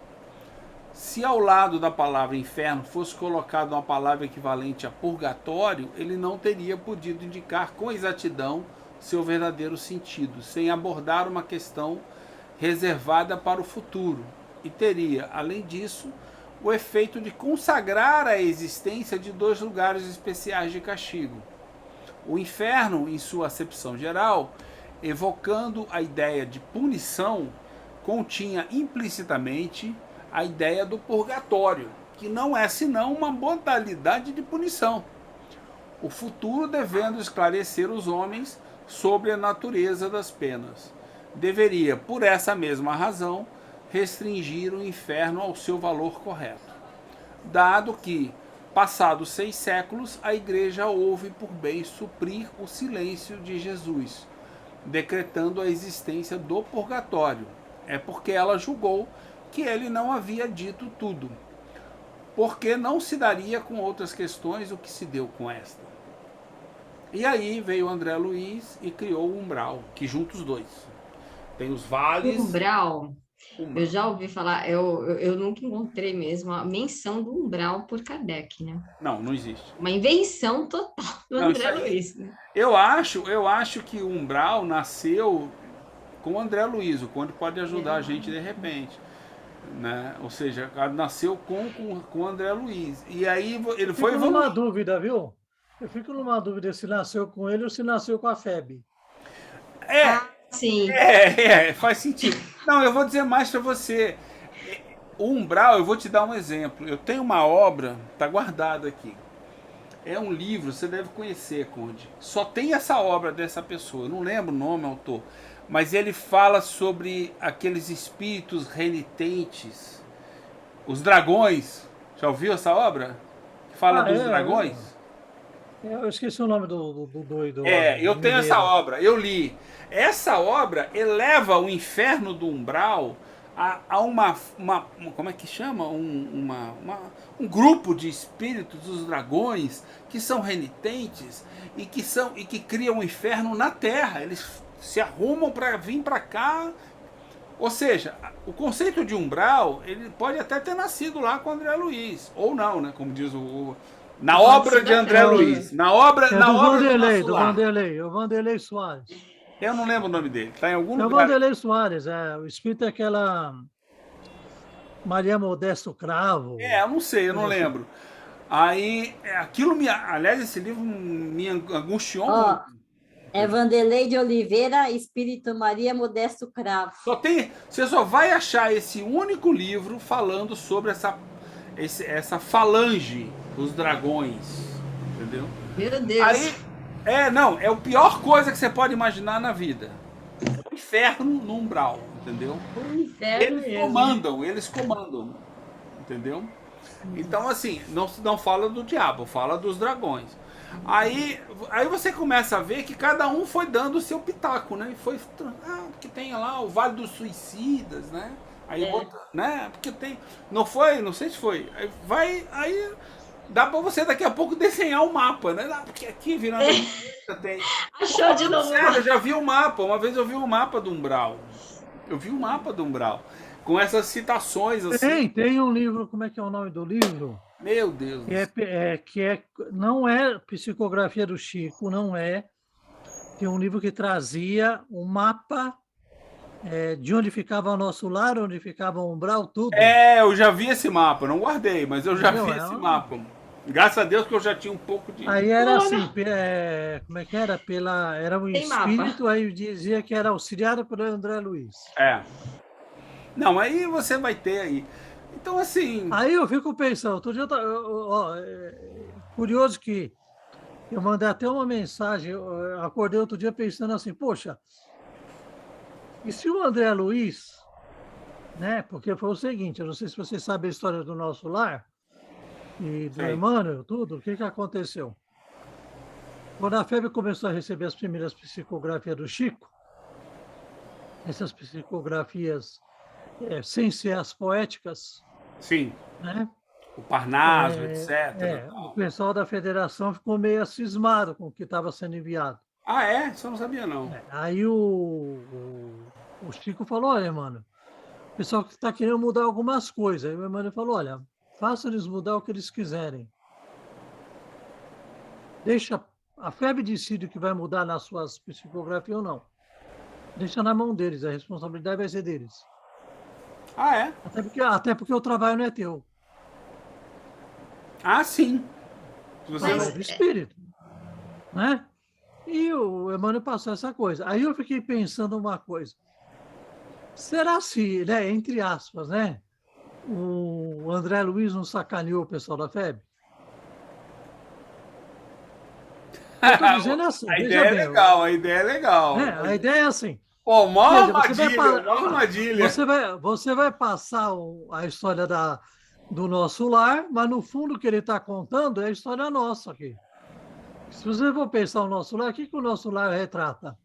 Se ao lado da palavra inferno fosse colocada uma palavra equivalente a purgatório, ele não teria podido indicar com exatidão seu verdadeiro sentido, sem abordar uma questão reservada para o futuro, e teria, além disso, o efeito de consagrar a existência de dois lugares especiais de castigo. O inferno, em sua acepção geral, evocando a ideia de punição, continha implicitamente a ideia do purgatório, que não é senão uma modalidade de punição. O futuro devendo esclarecer os homens sobre a natureza das penas. Deveria, por essa mesma razão, restringir o inferno ao seu valor correto. Dado que, passados 6 séculos, a Igreja houve por bem suprir o silêncio de Jesus, decretando a existência do purgatório. É porque ela julgou que ele não havia dito tudo, porque não se daria com outras questões o que se deu com esta. E aí veio André Luiz e criou o umbral, que junta os dois. Tem os vales... Umbral, eu já ouvi falar, eu nunca encontrei mesmo a menção do umbral por Kardec, né? Não existe. Uma invenção total do André Luiz, né? Eu acho que o umbral nasceu com o André Luiz, o Conde pode ajudar a gente de repente. Né? Ou seja, nasceu com o André Luiz. E aí ele foi... Fico numa dúvida, viu? Eu fico numa dúvida se nasceu com ele ou se nasceu com a FEB. Sim. Faz sentido. Não, eu vou dizer mais para você. O umbral, eu vou te dar um exemplo. Eu tenho uma obra, tá guardada aqui. É um livro, você deve conhecer, Conde. Só tem essa obra dessa pessoa. Eu não lembro o nome, autor. Mas ele fala sobre aqueles espíritos renitentes, os dragões. Já ouviu essa obra? Fala dos dragões? Eu esqueci o nome do doido. Eu tenho essa obra, eu li. Essa obra eleva o inferno do umbral a uma como é que chama? Um grupo de espíritos dos dragões que são renitentes e que criam o inferno na terra. Eles se arrumam para vir para cá. Ou seja, o conceito de umbral, ele pode até ter nascido lá com André Luiz, ou não, né? Como diz na obra de André Luiz, na obra do Vanderlei Soares. Eu não lembro o nome dele, tá em algum lugar. É o Vanderlei Soares, o espírito é aquela Maria Modesto Cravo. Eu não sei, eu não lembro. Aí, aquilo aliás, esse livro me angustiou muito. É Vanderlei de Oliveira, Espírito Maria Modesto Cravo. Você só vai achar esse único livro falando sobre essa falange dos dragões, entendeu? Meu Deus. Aí, é a pior coisa que você pode imaginar na vida. O inferno no umbral, entendeu? O inferno Eles comandam, entendeu? Então, assim, não fala do diabo, fala dos dragões. Aí você começa a ver que cada um foi dando o seu pitaco, né? Porque tem lá o Vale dos Suicidas, né? Aí né? Porque tem... Não sei se foi. Aí dá pra você daqui a pouco desenhar o mapa, né? Porque aqui virando... tem... Achou de novo. Eu já vi o mapa. Uma vez eu vi o mapa do umbral. Com essas citações assim. Tem um livro, como é que é o nome do livro? Meu Deus. Não é Psicografia do Chico, não é. Tem um livro que trazia um mapa de onde ficava o nosso lar, onde ficava o umbral, tudo. Eu já vi esse mapa, não guardei, mas eu já vi esse mapa. Graças a Deus que eu já tinha um pouco de... Aí era assim, como é que era? Era um espírito, mapa. aí dizia que era auxiliado por André Luiz. Não, aí você vai ter aí. Então, assim... Aí eu fico pensando, outro dia, curioso que eu mandei até uma mensagem, eu acordei outro dia pensando assim, poxa, e se o André Luiz, né, porque foi o seguinte, eu não sei se você sabe a história do nosso lar, e do Emmanuel, tudo, o que aconteceu? Quando a FEB começou a receber as primeiras psicografias do Chico, essas psicografias sem ser as poéticas. Sim. Né? O Parnaso, etc. O pessoal da federação ficou meio cismado com o que estava sendo enviado. Ah, é? Isso eu não sabia, não. Aí o Chico falou, olha, mano, o pessoal que está querendo mudar algumas coisas. Aí o Emmanuel falou, olha, faça eles mudar o que eles quiserem. Deixa a febre decide o que vai mudar nas suas psicografias ou não. Deixa na mão deles, a responsabilidade vai ser deles. Ah, é? Até porque o trabalho não é teu. Ah, sim. Se você Trabalho não... é do espírito. Né? E o Emmanuel passou essa coisa. Aí eu fiquei pensando uma coisa. Será se, né, entre aspas, né, o André Luiz não sacaneou o pessoal da FEB? Eu estou dizendo assim, A veja ideia é bem. legal, a ideia é legal. A ideia é assim. Pô, mó Veja, armadilha, mó armadilha. Você vai passar a história do nosso lar, mas no fundo o que ele está contando é a história nossa aqui. Se você for pensar o nosso lar, o que o nosso lar retrata?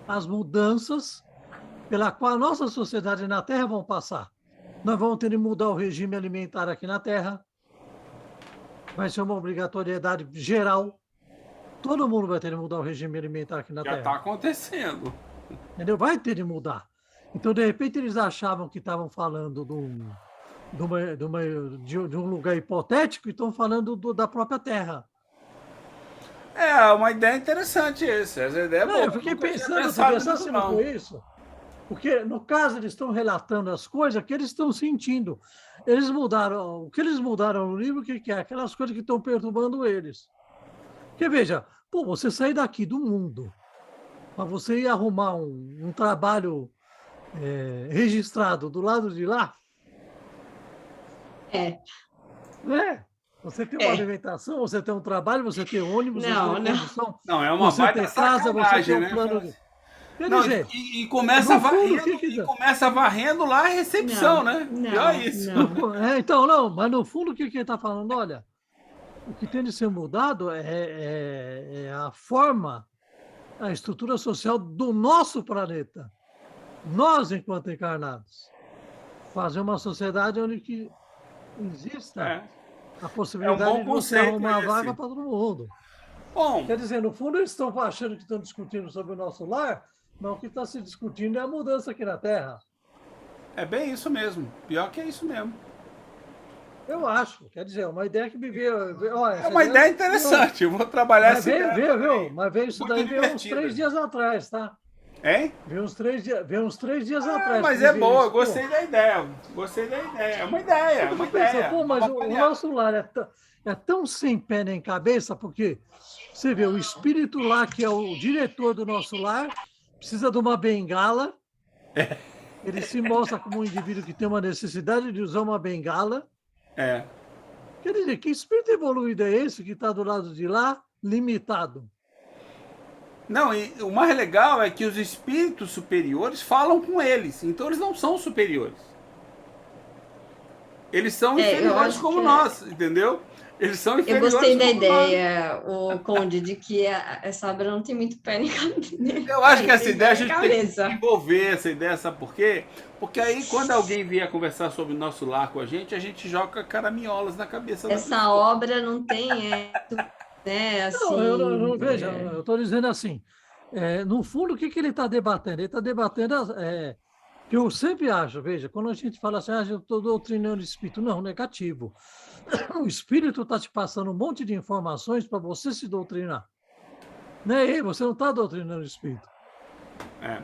As mudanças pela qual a nossa sociedade na Terra vão passar. Nós vamos ter que mudar o regime alimentar aqui na Terra. Vai ser uma obrigatoriedade geral. Todo mundo vai ter que mudar o regime alimentar aqui na Terra. Já está acontecendo. Entendeu? Vai ter que mudar. Então, de repente, eles achavam que estavam falando de um lugar hipotético e estão falando da própria Terra. É, uma ideia interessante essa ideia é boa. Eu fiquei pensando se não foi isso. Porque, no caso, eles estão relatando as coisas que eles estão sentindo. Eles mudaram, o que eles mudaram no livro, o que é? Aquelas coisas que estão perturbando eles. Porque, veja, você sair daqui do mundo, para você ir arrumar um trabalho registrado do lado de lá. Né? Você tem uma alimentação, você tem um trabalho, você tem ônibus, você tem condução. Não, é uma você tem casa, você tem um plano de... Quer dizer, e começa varrendo, começa varrendo lá a recepção, né? Pior isso. Mas no fundo o que ele está falando? Olha, o que tem de ser mudado é a forma, a estrutura social do nosso planeta. Nós, enquanto encarnados, fazer uma sociedade onde que exista a possibilidade de você arrumar uma vaga para todo mundo. Bom, quer dizer, no fundo eles estão achando que estão discutindo sobre o nosso lar, mas o que está se discutindo é a mudança aqui na Terra. É bem isso mesmo. Pior que é isso mesmo. Eu acho. Quer dizer, uma ideia que me veio... É uma ideia interessante. Eu vou trabalhar essa ideia. Mas veio isso daí veio uns 3 dias atrás, tá? Hein? Veio uns 3 dias atrás. Mas é boa, gostei da ideia. É uma ideia. Mas o nosso lar é tão sem pé nem cabeça, porque você vê o espírito lá, que é o diretor do nosso lar, precisa de uma bengala. Ele se mostra como um indivíduo que tem uma necessidade de usar uma bengala. Quer dizer, que espírito evoluído é esse que está do lado de lá, limitado? Não, e o mais legal é que os espíritos superiores falam com eles, então eles não são superiores. Eles são inferiores como nós, entendeu? Eles são inferiores. Eu gostei da ideia, o Conde, de que essa obra não tem muito pé nem cabeça. Eu acho que essa ideia a gente tem que desenvolver essa ideia, sabe por quê? Porque aí quando alguém vier conversar sobre o nosso lar com a gente joga caraminholas na cabeça da pessoa. Essa obra não tem... assim, não, veja, eu estou dizendo assim, no fundo, o que ele está debatendo? Ele está debatendo, que eu sempre acho, veja, quando a gente fala assim, eu estou doutrinando o espírito, não, negativo. O espírito está te passando um monte de informações para você se doutrinar. Né? Você não está doutrinando o espírito.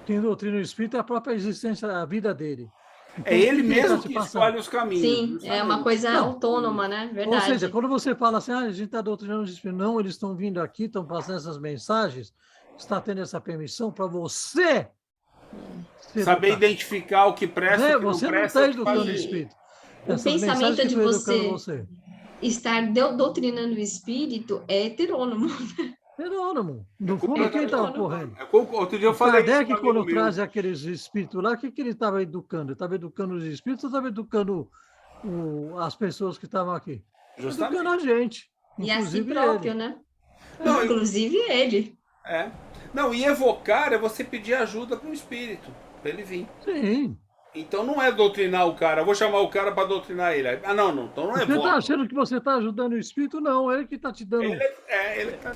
Quem doutrina o espírito é a própria existência, a vida dele. Então, é ele mesmo que escolhe os caminhos. Sim, é uma coisa autônoma, né? Verdade. Ou seja, quando você fala assim, a gente está doutrinando os espíritos, não, eles estão vindo aqui, estão passando essas mensagens, está tendo essa permissão para você saber identificar o que presta e o que não presta. Você não está educando o espírito. O pensamento de você estar doutrinando o espírito é heterônomo. Heterônomo. No fundo, quem está ocorrendo? Outro dia eu falei isso. Kardec, quando traz aqueles espíritos lá, o que ele estava educando? Ele estava educando os espíritos ou estava educando as pessoas que estavam aqui? Justamente. Educando a gente. E a si próprio, ele. Né? Não, inclusive ele. Não, e evocar é você pedir ajuda para o espírito, para ele vir. Sim. Então não é doutrinar o cara, eu vou chamar o cara para doutrinar ele. Não, então não é. Você está achando que você está ajudando o espírito? Não, ele que está te dando. Ele que está.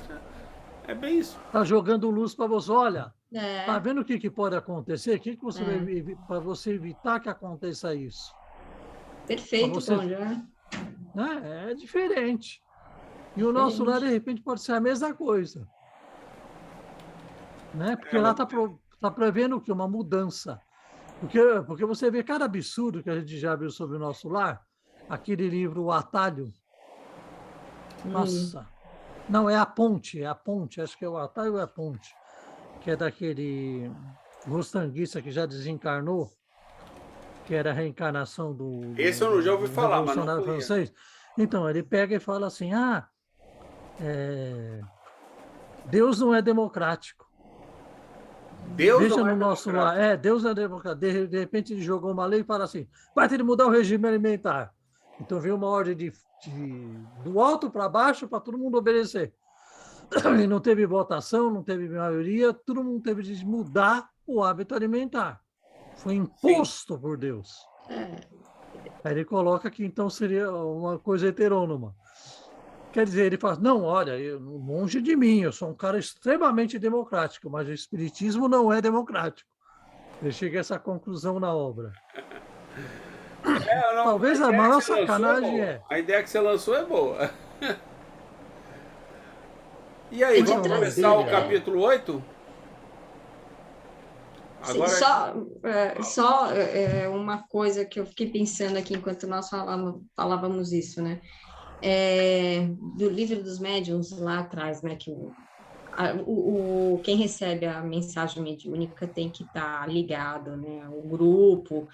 É bem isso. Está jogando luz para você. Olha, É, tá vendo o que pode acontecer? O que você É. vai para você evitar que aconteça isso? perfeito, você- Conde. É. Né? É diferente. E o nosso lar, de repente, pode ser a mesma coisa. Né? Porque lá está prevendo o quê? Uma mudança. Porque você vê cada absurdo que a gente já viu sobre o nosso lar, aquele livro O Atalho. Nossa. Não, é a ponte, acho que é o Atalho ou é a ponte, que é daquele Rostanguista que já desencarnou, que era a reencarnação do Esse eu já ouvi falar, mas não revolucionário conheço. francês. Então, ele pega e fala assim, Deus não é democrático. Deus Veja não é no nosso democrático. lar, Deus não é democrático. De repente ele jogou uma lei e fala assim, vai ter que mudar o regime alimentar. Então veio uma ordem do alto para baixo para todo mundo obedecer. E não teve votação, não teve maioria, todo mundo teve de mudar o hábito alimentar. Foi imposto por Deus. Aí ele coloca que então seria uma coisa heterônoma. Quer dizer, ele fala, não, olha, longe de mim, eu sou um cara extremamente democrático, mas o espiritismo não é democrático. Ele chega a essa conclusão na obra. Talvez a maior sacanagem A ideia que você lançou é boa. E aí, Tem que vamos trazer, começar o né? capítulo 8? Sim, só uma coisa que eu fiquei pensando aqui enquanto nós falávamos isso, né? Do livro dos médiuns lá atrás, né? Que quem recebe a mensagem mediúnica tem que estar ligado, né? Ao grupo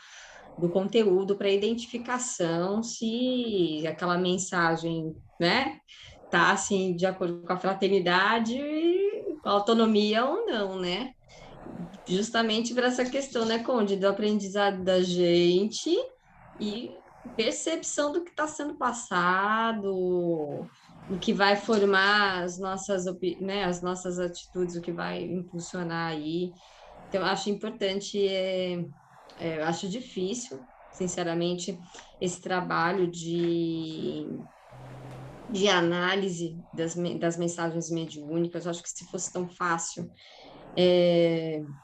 do conteúdo para identificação se aquela mensagem, né? Tá assim de acordo com a fraternidade, com a autonomia ou não, né? Justamente para essa questão, né, Conde, do aprendizado da gente e percepção do que está sendo passado, o que vai formar as nossas atitudes, o que vai impulsionar aí. Então, eu acho importante, eu acho difícil, sinceramente, esse trabalho de análise das mensagens mediúnicas. Eu acho que se fosse tão fácil,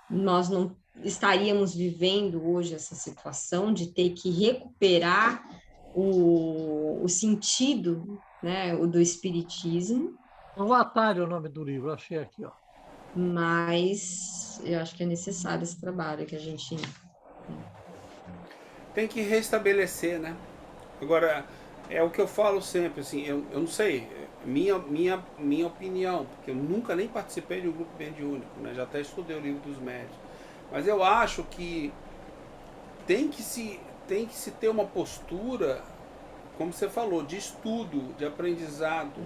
nós não estaríamos vivendo hoje essa situação de ter que recuperar o sentido, né, o do espiritismo, O Atalho é o nome do livro, achei aqui, ó. mas eu acho que é necessário esse trabalho que a gente... Tem que restabelecer, né? Agora, é o que eu falo sempre, assim, eu não sei, minha opinião, porque eu nunca nem participei de um grupo mediúnico, né? Já até estudei o livro dos médios. Mas eu acho que tem que se ter uma postura, como você falou, de estudo, de aprendizado.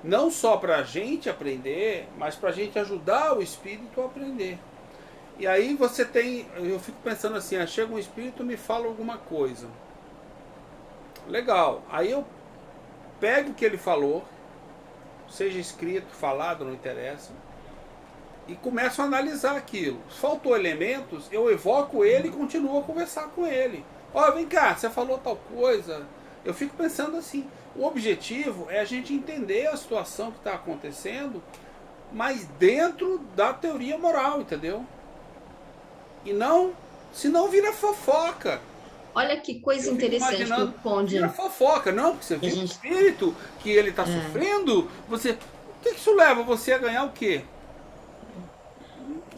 Não só para a gente aprender, mas para a gente ajudar o espírito a aprender. E aí você tem, eu fico pensando assim, chega um espírito e me fala alguma coisa. Legal, aí eu pego o que ele falou, seja escrito, falado, não interessa, e começo a analisar aquilo. Se faltou elementos, eu evoco ele e continuo a conversar com ele. Ó, vem cá, você falou tal coisa. Eu fico pensando assim, o objetivo é a gente entender a situação que está acontecendo, mas dentro da teoria moral, entendeu? E não, senão vira fofoca. Olha que coisa interessante que o Conde... Vira fofoca, não, porque você vê o espírito que ele está sofrendo, o que isso leva você a ganhar o quê?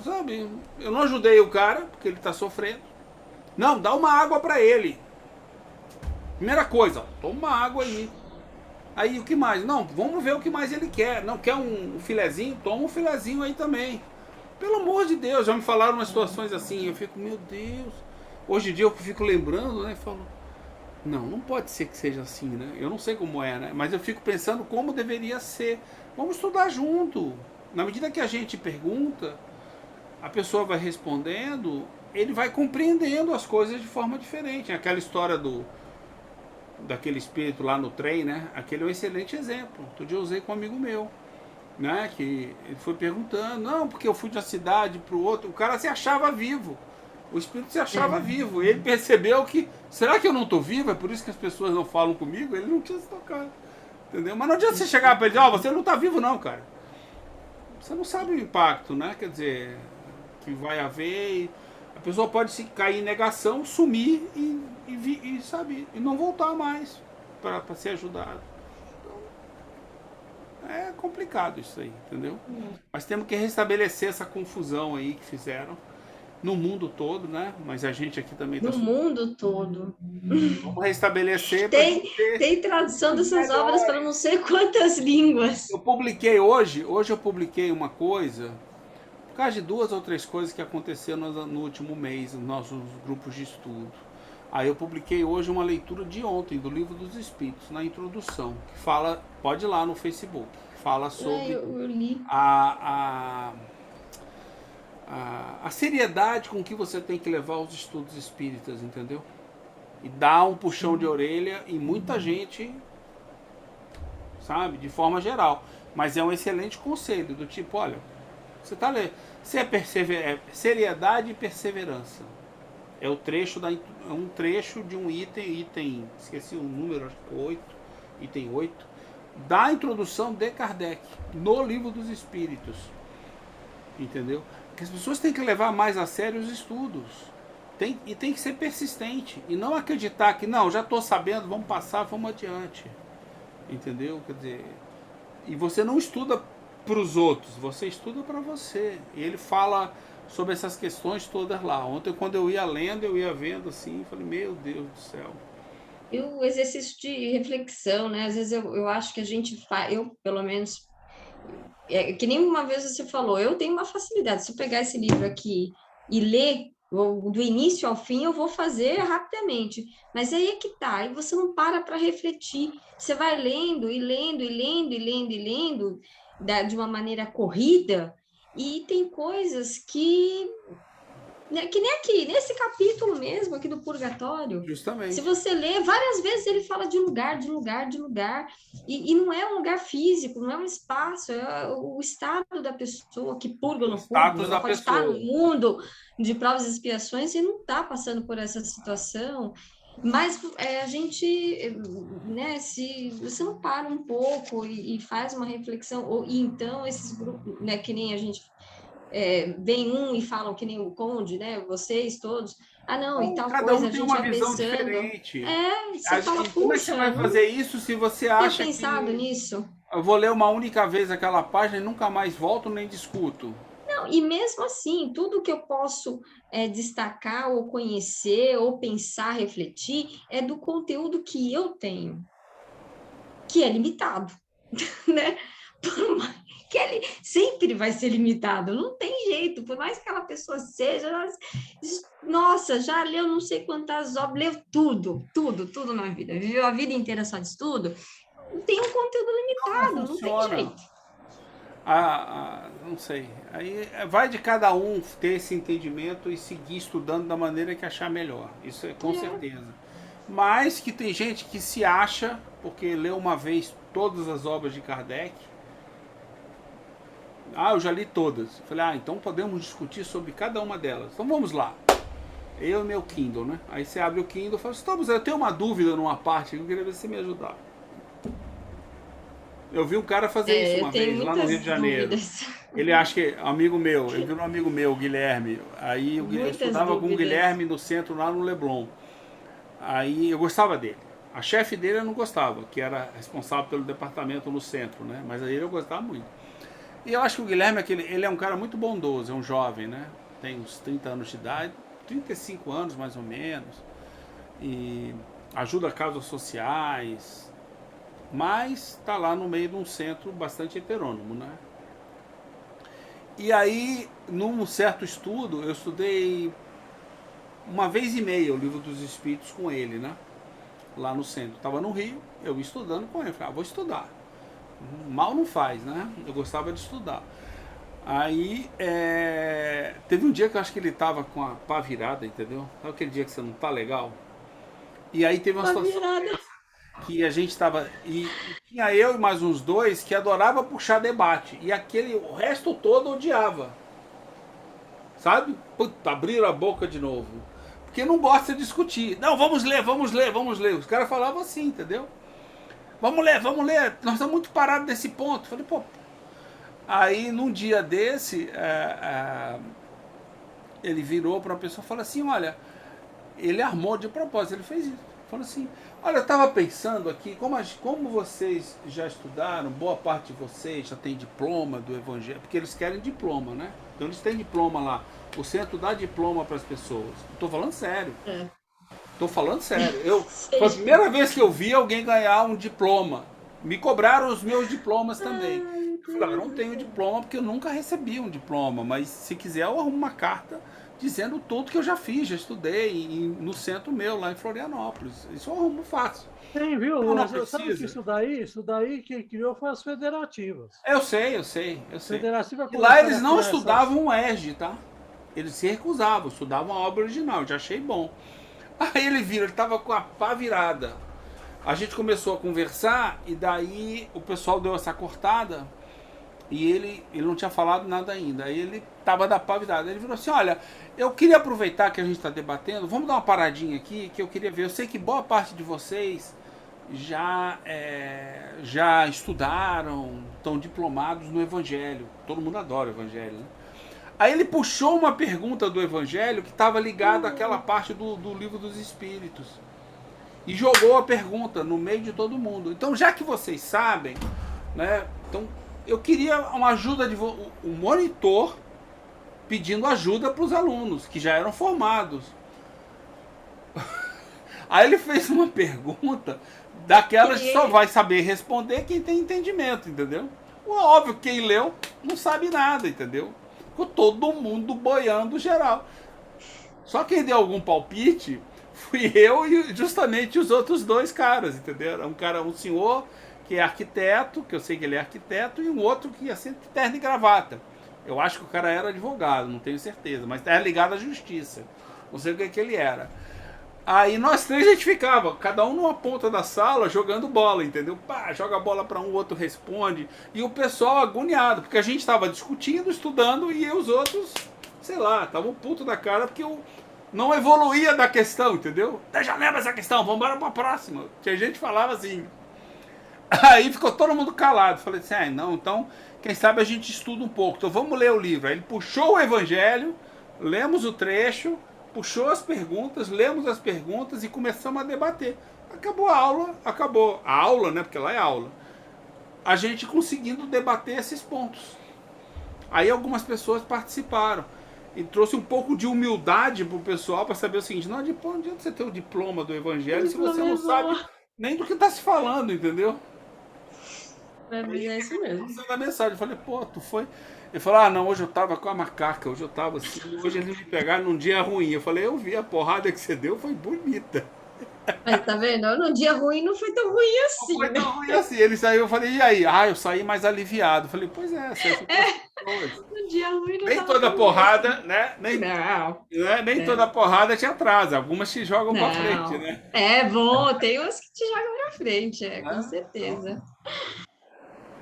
Sabe, eu não ajudei o cara, porque ele está sofrendo. Não, dá uma água para ele. Primeira coisa, toma uma água aí. Aí o que mais? Não, vamos ver o que mais ele quer. Não quer um filezinho? Toma um filezinho aí também. Pelo amor de Deus, já me falaram umas situações assim, eu fico, meu Deus. Hoje em dia eu fico lembrando, né, falo, não pode ser que seja assim, né? Eu não sei como é, né? Mas eu fico pensando como deveria ser. Vamos estudar junto. Na medida que a gente pergunta, a pessoa vai respondendo, ele vai compreendendo as coisas de forma diferente. Aquela história daquele espírito lá no trem, né? Aquele é um excelente exemplo. Outro dia eu usei com um amigo meu, né? Que ele foi perguntando, não, porque eu fui de uma cidade para o outro, o cara se achava vivo. O espírito se achava vivo. E ele percebeu que, será que eu não estou vivo? É por isso que as pessoas não falam comigo? Ele não tinha se tocado. Entendeu? Mas não adianta você chegar para ele e dizer, você não está vivo não, cara. Você não sabe o impacto, né? Quer dizer, que vai haver. A pessoa pode se cair em negação, sumir sabe, e não voltar mais para ser ajudado. Então, é complicado isso aí, entendeu? Mas temos que restabelecer essa confusão aí que fizeram no mundo todo, né? Mas a gente aqui também No mundo todo. Vamos restabelecer. Tem tradução dessas obras para não sei quantas línguas. Eu publiquei hoje eu publiquei uma coisa, por causa de 2 ou 3 coisas que aconteceram no último mês, nos nossos grupos de estudo. Aí eu publiquei hoje uma leitura de ontem, do Livro dos Espíritos, na introdução, que fala, pode ir lá no Facebook, que fala sobre eu li. a seriedade com que você tem que levar os estudos espíritas, entendeu? E dá um puxão de orelha em muita gente, sabe, de forma geral. Mas é um excelente conselho, do tipo, olha, você tá lendo, é seriedade e perseverança. É o trecho um trecho de um item, esqueci o número, acho que 8, item 8, da introdução de Kardec, no Livro dos Espíritos. Entendeu? Porque as pessoas têm que levar mais a sério os estudos. E tem que ser persistente. E não acreditar que, não, já estou sabendo, vamos passar, vamos adiante. Entendeu? Quer dizer, e você não estuda para os outros, você estuda para você. E ele fala sobre essas questões todas lá. Ontem, quando eu ia lendo, eu ia vendo assim, falei, meu Deus do céu. E o exercício de reflexão, né? Às vezes eu acho que a gente faz, eu pelo menos, que nem uma vez você falou, eu tenho uma facilidade. Se eu pegar esse livro aqui e ler do início ao fim, eu vou fazer rapidamente. Mas aí é que tá, aí você não para refletir. Você vai lendo e lendo e lendo e lendo e lendo de uma maneira corrida, e tem coisas que nem aqui, nesse capítulo mesmo, aqui do Purgatório. Justamente. Se você lê, várias vezes ele fala de lugar, e não é um lugar físico, não é um espaço, é o estado da pessoa que purga ou não purga. Ela pode estar no mundo de provas e expiações e não está passando por essa situação. Mas a gente, né, se você não para um pouco e faz uma reflexão, e então esses grupos, né, que nem a gente vem e falam que nem o Conde, né, vocês todos, não, e tal cada coisa, um a tem gente uma vai visão pensando. diferente. Você fala, como é que você vai fazer isso se você acha que... pensado nisso? Eu vou ler uma única vez aquela página e nunca mais volto nem discuto. Não, e mesmo assim, tudo que eu posso destacar, ou conhecer, ou pensar, refletir, é do conteúdo que eu tenho, que é limitado, né? Que ele sempre vai ser limitado, não tem jeito, por mais que aquela pessoa seja, nossa, já leu não sei quantas obras, leu tudo na vida, viveu a vida inteira só de estudo, tem um conteúdo limitado, não tem jeito. Não sei, aí vai de cada um ter esse entendimento e seguir estudando da maneira que achar melhor, isso é com certeza. Mas que tem gente que se acha, porque leu uma vez todas as obras de Kardec, eu já li todas. Eu falei, então podemos discutir sobre cada uma delas. Então vamos lá. Eu e meu Kindle, né? Aí você abre o Kindle e fala, eu tenho uma dúvida numa parte, eu queria ver se você me ajudar. Eu vi um cara fazer isso uma vez, lá no Rio de Janeiro. Dúvidas. Ele acha que, amigo meu, eu vi um amigo meu, o Guilherme. Aí eu estudava com o Guilherme no centro, lá no Leblon. Aí eu gostava dele. A chefe dele eu não gostava, que era responsável pelo departamento no centro, né? Mas aí eu gostava muito. E eu acho que o Guilherme, ele é um cara muito bondoso, é um jovem, né? Tem uns 30 anos de idade, 35 anos mais ou menos. E ajuda causas sociais, mas está lá no meio de um centro bastante heterônomo, né? E aí, num certo estudo, eu estudei uma vez e meia o Livro dos Espíritos com ele, né? Lá no centro. Estava no Rio, eu ia estudando com ele. Falei, vou estudar. Mal não faz, né? Eu gostava de estudar. Aí, teve um dia que eu acho que ele tava com a pá virada, entendeu? Sabe aquele dia que você não tá legal? E aí teve uma situação que a gente tava... E tinha eu e mais uns dois que adorava puxar debate. E o resto todo odiava. Sabe? Puta, abriram a boca de novo. Porque não gosta de discutir. Não, vamos ler. Os caras falavam assim, entendeu? Vamos ler, nós estamos muito parados nesse ponto. Falei, Aí, num dia desse, ele virou para uma pessoa e falou assim, olha, ele armou de propósito, ele fez isso. Falou assim, olha, eu estava pensando aqui, como vocês já estudaram, boa parte de vocês já tem diploma do Evangelho, porque eles querem diploma, né? Então eles têm diploma lá. O centro dá diploma para as pessoas. Estou falando sério. Estou falando sério. Foi a primeira vez que eu vi alguém ganhar um diploma. Me cobraram os meus diplomas também. Eu falei, eu não tenho diploma porque eu nunca recebi um diploma, mas se quiser eu arrumo uma carta dizendo tudo que eu já fiz, já estudei no centro meu, lá em Florianópolis. Isso eu arrumo fácil. Tem, viu? Não Sabe que precisa. isso daí que criou foi as federativas. Eu sei. Federativa E lá eles começaram a não criar estudavam o ERG, tá? Eles se recusavam, estudavam a obra original, já achei bom. Aí ele vira, ele tava com a pá virada. A gente começou a conversar e daí o pessoal deu essa cortada e ele não tinha falado nada ainda. Aí ele tava da pá virada. Ele virou assim, olha, eu queria aproveitar que a gente está debatendo, vamos dar uma paradinha aqui que eu queria ver. Eu sei que boa parte de vocês já estudaram, estão diplomados no Evangelho. Todo mundo adora o Evangelho, né? Aí ele puxou uma pergunta do Evangelho que estava ligada àquela parte do Livro dos Espíritos. E jogou a pergunta no meio de todo mundo. Então, já que vocês sabem, né? Então, eu queria uma ajuda de um monitor pedindo ajuda para os alunos que já eram formados. Aí ele fez uma pergunta daquelas que só vai saber responder quem tem entendimento, entendeu? Óbvio, quem leu não sabe nada, entendeu? Ficou todo mundo boiando geral. Só quem deu algum palpite fui eu e justamente os outros dois caras, entendeu? Um senhor que é arquiteto, que eu sei que ele é arquiteto, e um outro que ia ser terno e gravata. Eu acho que o cara era advogado, não tenho certeza, mas era ligado à justiça. Não sei o que ele era. Aí nós três a gente ficava, cada um numa ponta da sala, jogando bola, entendeu? Pá, joga a bola para um, o outro responde. E o pessoal agoniado, porque a gente estava discutindo, estudando, e os outros, sei lá, estavam puto da cara, porque eu não evoluía da questão, entendeu? Já lembra essa questão, vamos embora para a próxima. Que a gente falava assim. Aí ficou todo mundo calado. Falei assim, não, então, quem sabe a gente estuda um pouco. Então vamos ler o livro. Aí ele puxou o Evangelho, lemos o trecho, puxou as perguntas, lemos as perguntas e começamos a debater. Acabou a aula, né? Porque lá é aula. A gente conseguindo debater esses pontos. Aí algumas pessoas participaram e trouxe um pouco de humildade pro pessoal para saber o seguinte: não adianta você ter o diploma do Evangelho se você não sabe nem do que está se falando, entendeu? É isso mesmo. A mensagem, eu falei, pô, tu foi. Ele falou, não, hoje eu tava com a macaca, hoje eu tava assim, hoje eles me pegaram num dia ruim. Eu falei, eu vi, a porrada que você deu foi bonita. Mas tá vendo? Num dia ruim não foi tão ruim assim. Não foi tão ruim assim. Ele saiu, eu falei, e aí? Eu saí mais aliviado. Eu falei, pois é, você num dia ruim não nem toda porrada, né? Nem toda porrada te atrasa. Algumas te jogam pra frente, né? É bom, tem umas que te jogam pra frente, com certeza.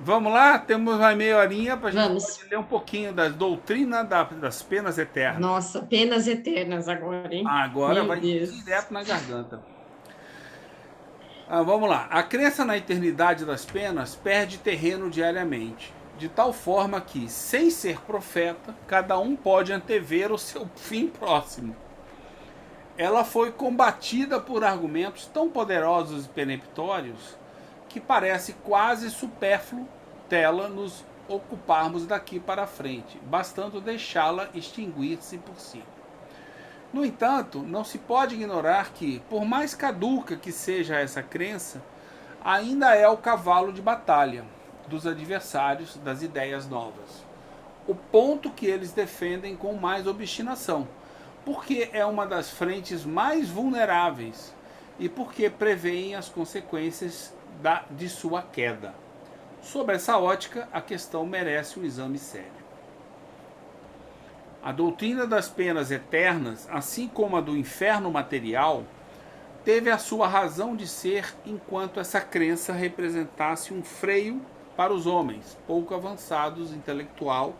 Vamos lá, temos mais meia horinha para a gente ler um pouquinho das doutrinas das penas eternas. Nossa, penas eternas agora, hein? Agora vai direto na garganta. Vamos lá. A crença na eternidade das penas perde terreno diariamente, de tal forma que, sem ser profeta, cada um pode antever o seu fim próximo. Ela foi combatida por argumentos tão poderosos e peremptórios que parece quase supérfluo dela nos ocuparmos daqui para frente, bastando deixá-la extinguir-se por si. No entanto, não se pode ignorar que, por mais caduca que seja essa crença, ainda é o cavalo de batalha dos adversários das ideias novas. O ponto que eles defendem com mais obstinação, porque é uma das frentes mais vulneráveis e porque preveem as consequências de sua queda. Sob essa ótica, a questão merece um exame sério. A doutrina das penas eternas, assim como a do inferno material, teve a sua razão de ser enquanto essa crença representasse um freio para os homens, pouco avançados intelectual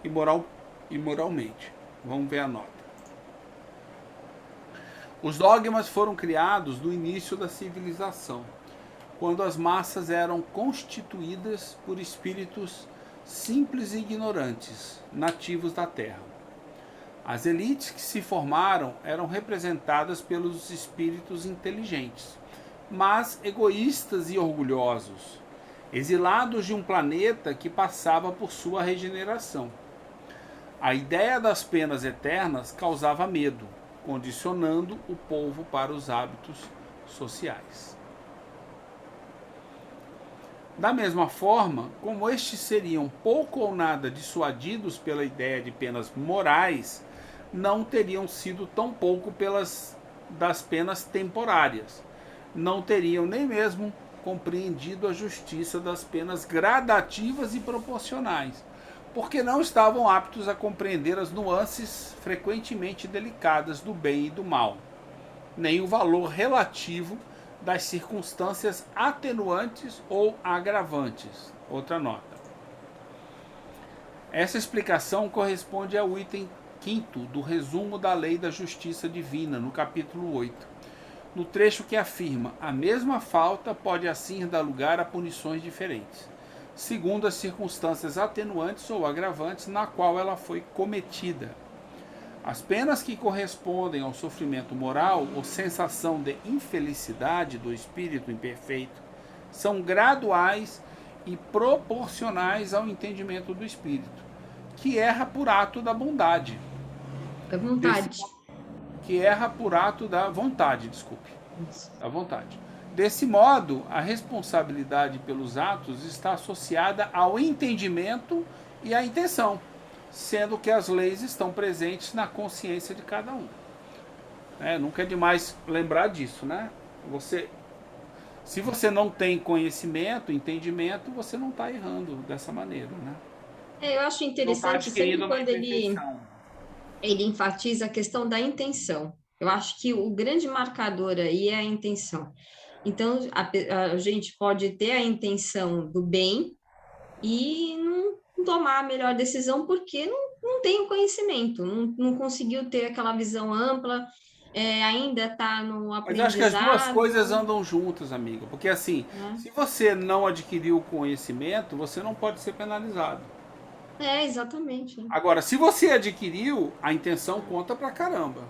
e moralmente. Vamos ver a nota. Os dogmas foram criados no início da civilização, quando as massas eram constituídas por espíritos simples e ignorantes, nativos da Terra. As elites que se formaram eram representadas pelos espíritos inteligentes, mas egoístas e orgulhosos, exilados de um planeta que passava por sua regeneração. A ideia das penas eternas causava medo, condicionando o povo para os hábitos sociais. Da mesma forma, como estes seriam pouco ou nada dissuadidos pela ideia de penas morais, não teriam sido tão pouco das penas temporárias. Não teriam nem mesmo compreendido a justiça das penas gradativas e proporcionais, porque não estavam aptos a compreender as nuances frequentemente delicadas do bem e do mal, nem o valor relativo das circunstâncias atenuantes ou agravantes. Outra nota. Essa explicação corresponde ao item 5º do resumo da Lei da Justiça Divina, no capítulo 8, no trecho que afirma: a mesma falta pode assim dar lugar a punições diferentes, segundo as circunstâncias atenuantes ou agravantes na qual ela foi cometida. As penas que correspondem ao sofrimento moral ou sensação de infelicidade do espírito imperfeito são graduais e proporcionais ao entendimento do espírito, que erra por ato da bondade. Da vontade. Que erra por ato da vontade, desculpe. Da vontade. Desse modo, a responsabilidade pelos atos está associada ao entendimento e à intenção, sendo que as leis estão presentes na consciência de cada um. Nunca é demais lembrar disso, né? Se você não tem conhecimento, entendimento, você não está errando dessa maneira, né? Eu acho interessante sempre quando ele enfatiza a questão da intenção. Eu acho que o grande marcador aí é a intenção. Então, a gente pode ter a intenção do bem e não tomar a melhor decisão porque não tem o conhecimento, não conseguiu ter aquela visão ampla, ainda está no aprendizado. Mas eu acho que as duas coisas andam juntas, amiga. Porque assim, se você não adquiriu o conhecimento, você não pode ser penalizado. Exatamente. Agora, se você adquiriu, a intenção conta pra caramba.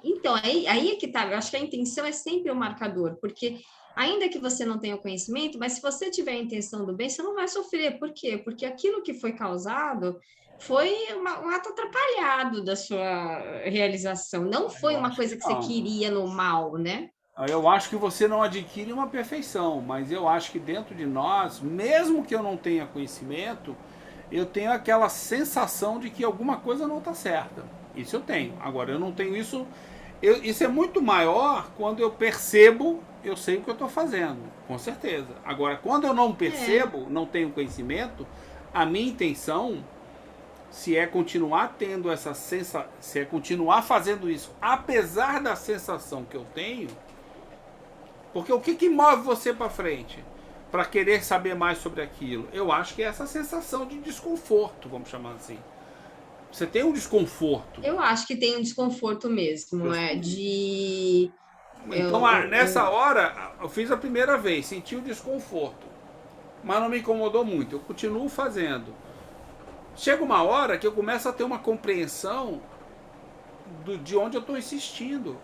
Então, aí é que tá. Eu acho que a intenção é sempre o marcador, porque ainda que você não tenha o conhecimento, mas se você tiver a intenção do bem, você não vai sofrer. Por quê? Porque aquilo que foi causado foi um ato atrapalhado da sua realização. Não foi uma coisa que você queria no mal, né? Eu acho que você não adquire uma perfeição, mas eu acho que dentro de nós, mesmo que eu não tenha conhecimento, eu tenho aquela sensação de que alguma coisa não está certa. Isso eu tenho. Agora, eu não tenho isso... Isso é muito maior quando eu percebo, eu sei o que eu estou fazendo, com certeza. Agora, quando eu não percebo, não tenho conhecimento, a minha intenção, se é continuar tendo essa sensação, se é continuar fazendo isso, apesar da sensação que eu tenho, porque o que move você para frente? Para querer saber mais sobre aquilo? Eu acho que é essa sensação de desconforto, vamos chamar assim. Você tem um desconforto. Eu acho que tem um desconforto mesmo, Então, nessa hora, eu fiz a primeira vez, senti o desconforto, mas não me incomodou muito, eu continuo fazendo. Chega uma hora que eu começo a ter uma compreensão de onde eu estou insistindo.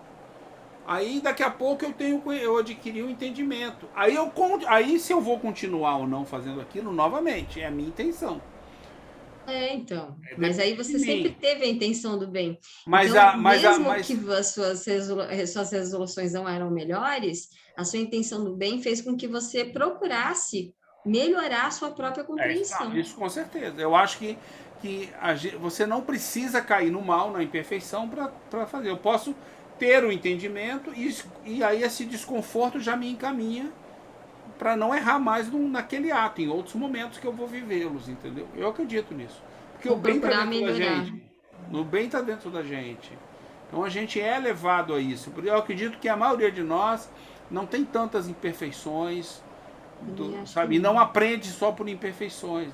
Aí, daqui a pouco, eu adquiri um entendimento. Aí, se eu vou continuar ou não fazendo aquilo, novamente, é a minha intenção. Então. Mas aí você sempre teve a intenção do bem. Mas, então, mesmo que as suas resoluções não eram melhores, a sua intenção do bem fez com que você procurasse melhorar a sua própria compreensão. Isso com certeza. Eu acho que você não precisa cair no mal, na imperfeição, para fazer. Eu posso ter o entendimento e aí esse desconforto já me encaminha para não errar mais naquele ato, em outros momentos que eu vou vivê-los, entendeu? Eu acredito nisso. Porque o bem está dentro da gente. O bem está dentro da gente. Então a gente é levado a isso. Eu acredito que a maioria de nós não tem tantas imperfeições, sabe? E não aprende só por imperfeições.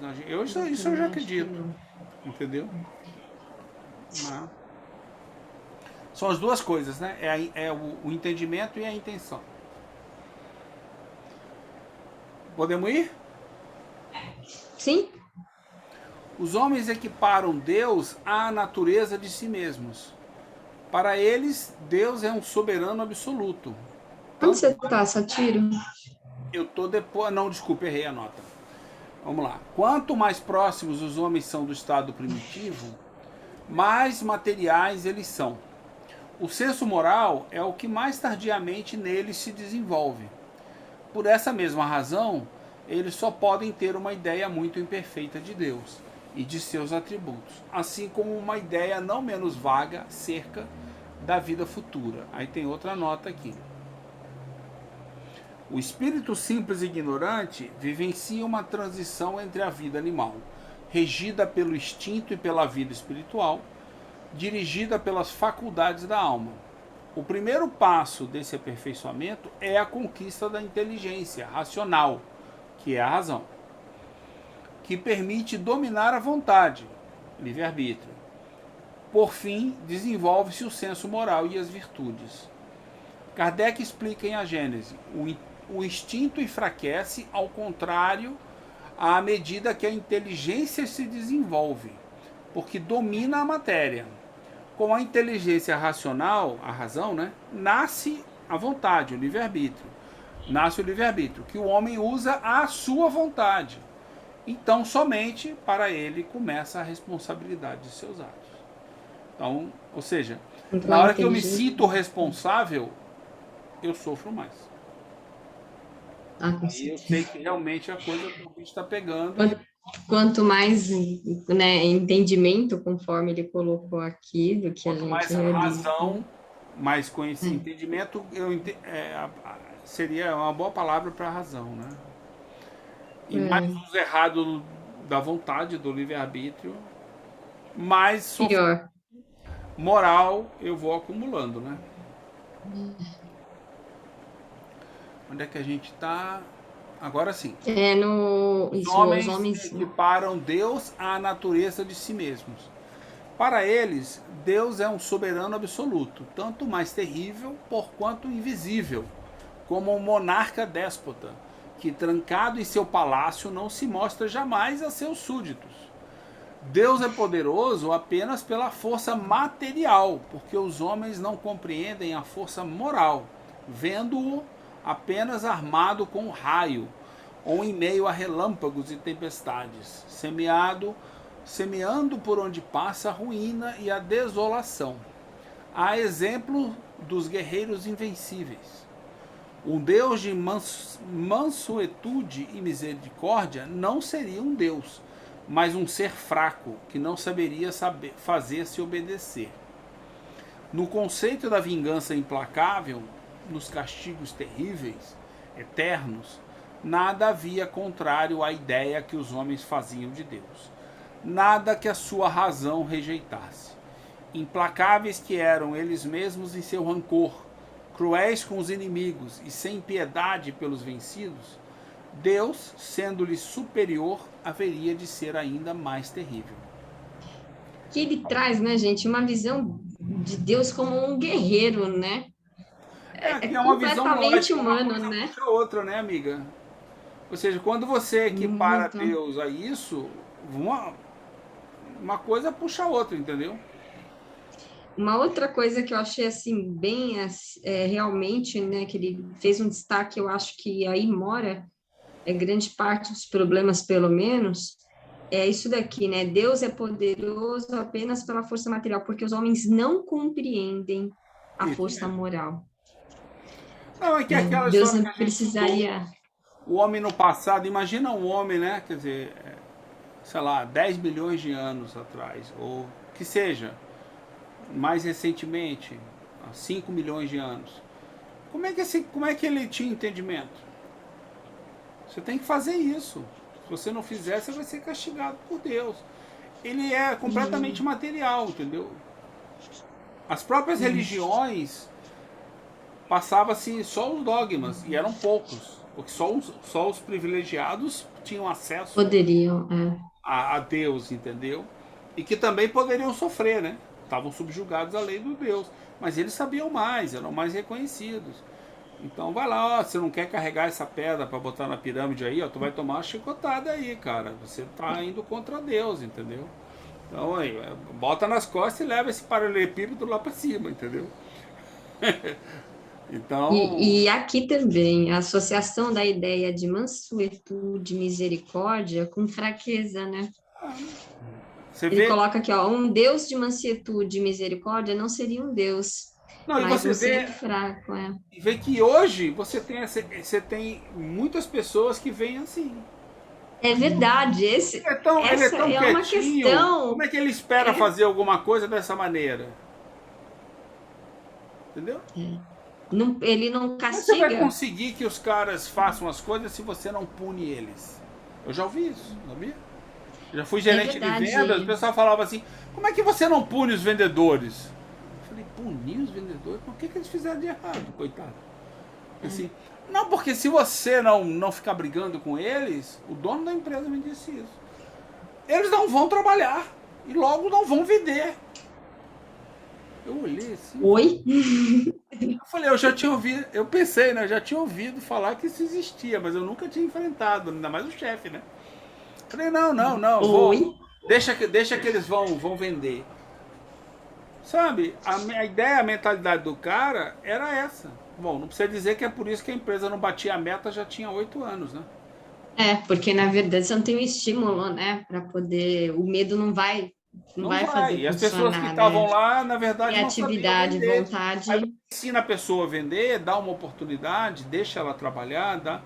Isso eu já acredito. Entendeu? Não. São as duas coisas, né? É o entendimento e a intenção. Podemos ir? Sim. Os homens equiparam Deus à natureza de si mesmos. Para eles, Deus é um soberano absoluto. Onde você está, Satiro? Eu estou depois... Não, desculpe, errei a nota. Vamos lá. Quanto mais próximos os homens são do estado primitivo, mais materiais eles são. O senso moral é o que mais tardiamente neles se desenvolve. Por essa mesma razão, eles só podem ter uma ideia muito imperfeita de Deus e de seus atributos, assim como uma ideia não menos vaga acerca da vida futura. Aí tem outra nota aqui. O espírito simples e ignorante vivencia uma transição entre a vida animal, regida pelo instinto e pela vida espiritual, dirigida pelas faculdades da alma. O primeiro passo desse aperfeiçoamento é a conquista da inteligência racional, que é a razão, que permite dominar a vontade, livre-arbítrio. Por fim, desenvolve-se o senso moral e as virtudes. Kardec explica em A Gênese: o instinto enfraquece, ao contrário, à medida que a inteligência se desenvolve, porque domina a matéria. Com a inteligência racional, a razão, né, nasce a vontade, o livre-arbítrio. Nasce o livre-arbítrio, que o homem usa à sua vontade. Então, somente para ele começa a responsabilidade de seus atos. Então, ou seja, na hora que eu me sinto responsável, eu sofro mais. Aí eu sei que realmente a coisa que o bicho está pegando. Quanto mais, né, entendimento, conforme ele colocou aqui, do que Quanto mais razão, mais conhecimento, entendimento, seria uma boa palavra para razão, né? E mais uso errado da vontade, do livre-arbítrio, mais pior. Moral eu vou acumulando, né? Onde é que a gente está? Agora sim. Os homens equiparam Deus à natureza de si mesmos. Para eles, Deus é um soberano absoluto, tanto mais terrível porquanto invisível, como um monarca déspota, que trancado em seu palácio não se mostra jamais a seus súditos. Deus é poderoso apenas pela força material, porque os homens não compreendem a força moral, vendo-o apenas armado com raio, ou em meio a relâmpagos e tempestades, semeando por onde passa a ruína e a desolação. Há exemplo dos guerreiros invencíveis. Um Deus de mansuetude e misericórdia não seria um Deus, mas um ser fraco, que não saberia fazer-se obedecer. No conceito da vingança implacável, nos castigos terríveis, eternos, nada havia contrário à ideia que os homens faziam de Deus. Nada que a sua razão rejeitasse. Implacáveis que eram eles mesmos em seu rancor, cruéis com os inimigos e sem piedade pelos vencidos, Deus, sendo-lhe superior, haveria de ser ainda mais terrível. Que ele traz, né, gente, uma visão de Deus como um guerreiro, né? É uma visão completamente humana, né? Puxa outra, né, amiga? Ou seja, quando você equipara Deus a isso, uma coisa puxa a outra, entendeu? Uma outra coisa que eu achei assim bem realmente, né, que ele fez um destaque, eu acho que aí mora grande parte dos problemas, pelo menos, é isso daqui, né? Deus é poderoso apenas pela força material, porque os homens não compreendem a força moral. Não, é que aquela Deus não precisaria. O homem no passado, imagina um homem, né? Quer dizer, sei lá, 10 milhões de anos atrás, ou que seja, mais recentemente, 5 milhões de anos. Como é que ele tinha entendimento? Você tem que fazer isso. Se você não fizer, você vai ser castigado por Deus. Ele é completamente material, entendeu? As próprias religiões passava-se só os dogmas, e eram poucos, porque só os privilegiados tinham acesso a Deus, entendeu? E que também poderiam sofrer, né? Estavam subjugados à lei do Deus, mas eles sabiam mais, eram mais reconhecidos. Então vai lá, ó, você não quer carregar essa pedra para botar na pirâmide aí, ó, tu vai tomar uma chicotada aí, cara. Você tá indo contra Deus, entendeu? Então aí, bota nas costas e leva esse paralelepípedo lá para cima, entendeu? Então, E aqui também, a associação da ideia de mansuetude, misericórdia com fraqueza, né? você Ele vê, coloca aqui, ó, um Deus de mansuetude e misericórdia não seria um Deus, não, e mas você um ser vê, fraco, é. e vê que hoje você tem muitas pessoas que veem assim. É verdade, Ele é essa tão é uma quietinho. Como questão. é que ele espera fazer alguma coisa dessa maneira? Entendeu? Ele não Como é que você vai castiga. conseguir que os caras façam as coisas se você não pune eles? Eu já ouvi isso, sabia? Já fui É gerente de vendas, o verdade. pessoal falava assim, como é que você não pune os vendedores? Eu falei, punir os vendedores? O que eles fizeram de errado, coitado? Assim, não, porque se você não ficar brigando com eles, o dono da empresa me disse isso. Eles não vão trabalhar e logo não vão vender. Eu olhei assim, Oi? eu falei, eu já tinha ouvido, eu pensei, né? Eu já tinha ouvido falar que isso existia, mas eu nunca tinha enfrentado, ainda mais o chefe, né? Falei, não, Oi? deixa que eles vão vender. Sabe, a ideia, a mentalidade do cara era essa. Bom, não precisa dizer que é por isso que a empresa não batia a meta já tinha 8 anos, né? É, porque na verdade você não tem um estímulo, né, para poder. O medo não Não vai vai. fazer E as pessoas que funcionar, né? estavam lá, na verdade, não sabiam Criatividade, vender. Aí você vontade. ensina a pessoa a vender, dá uma oportunidade, deixa ela trabalhar, dá.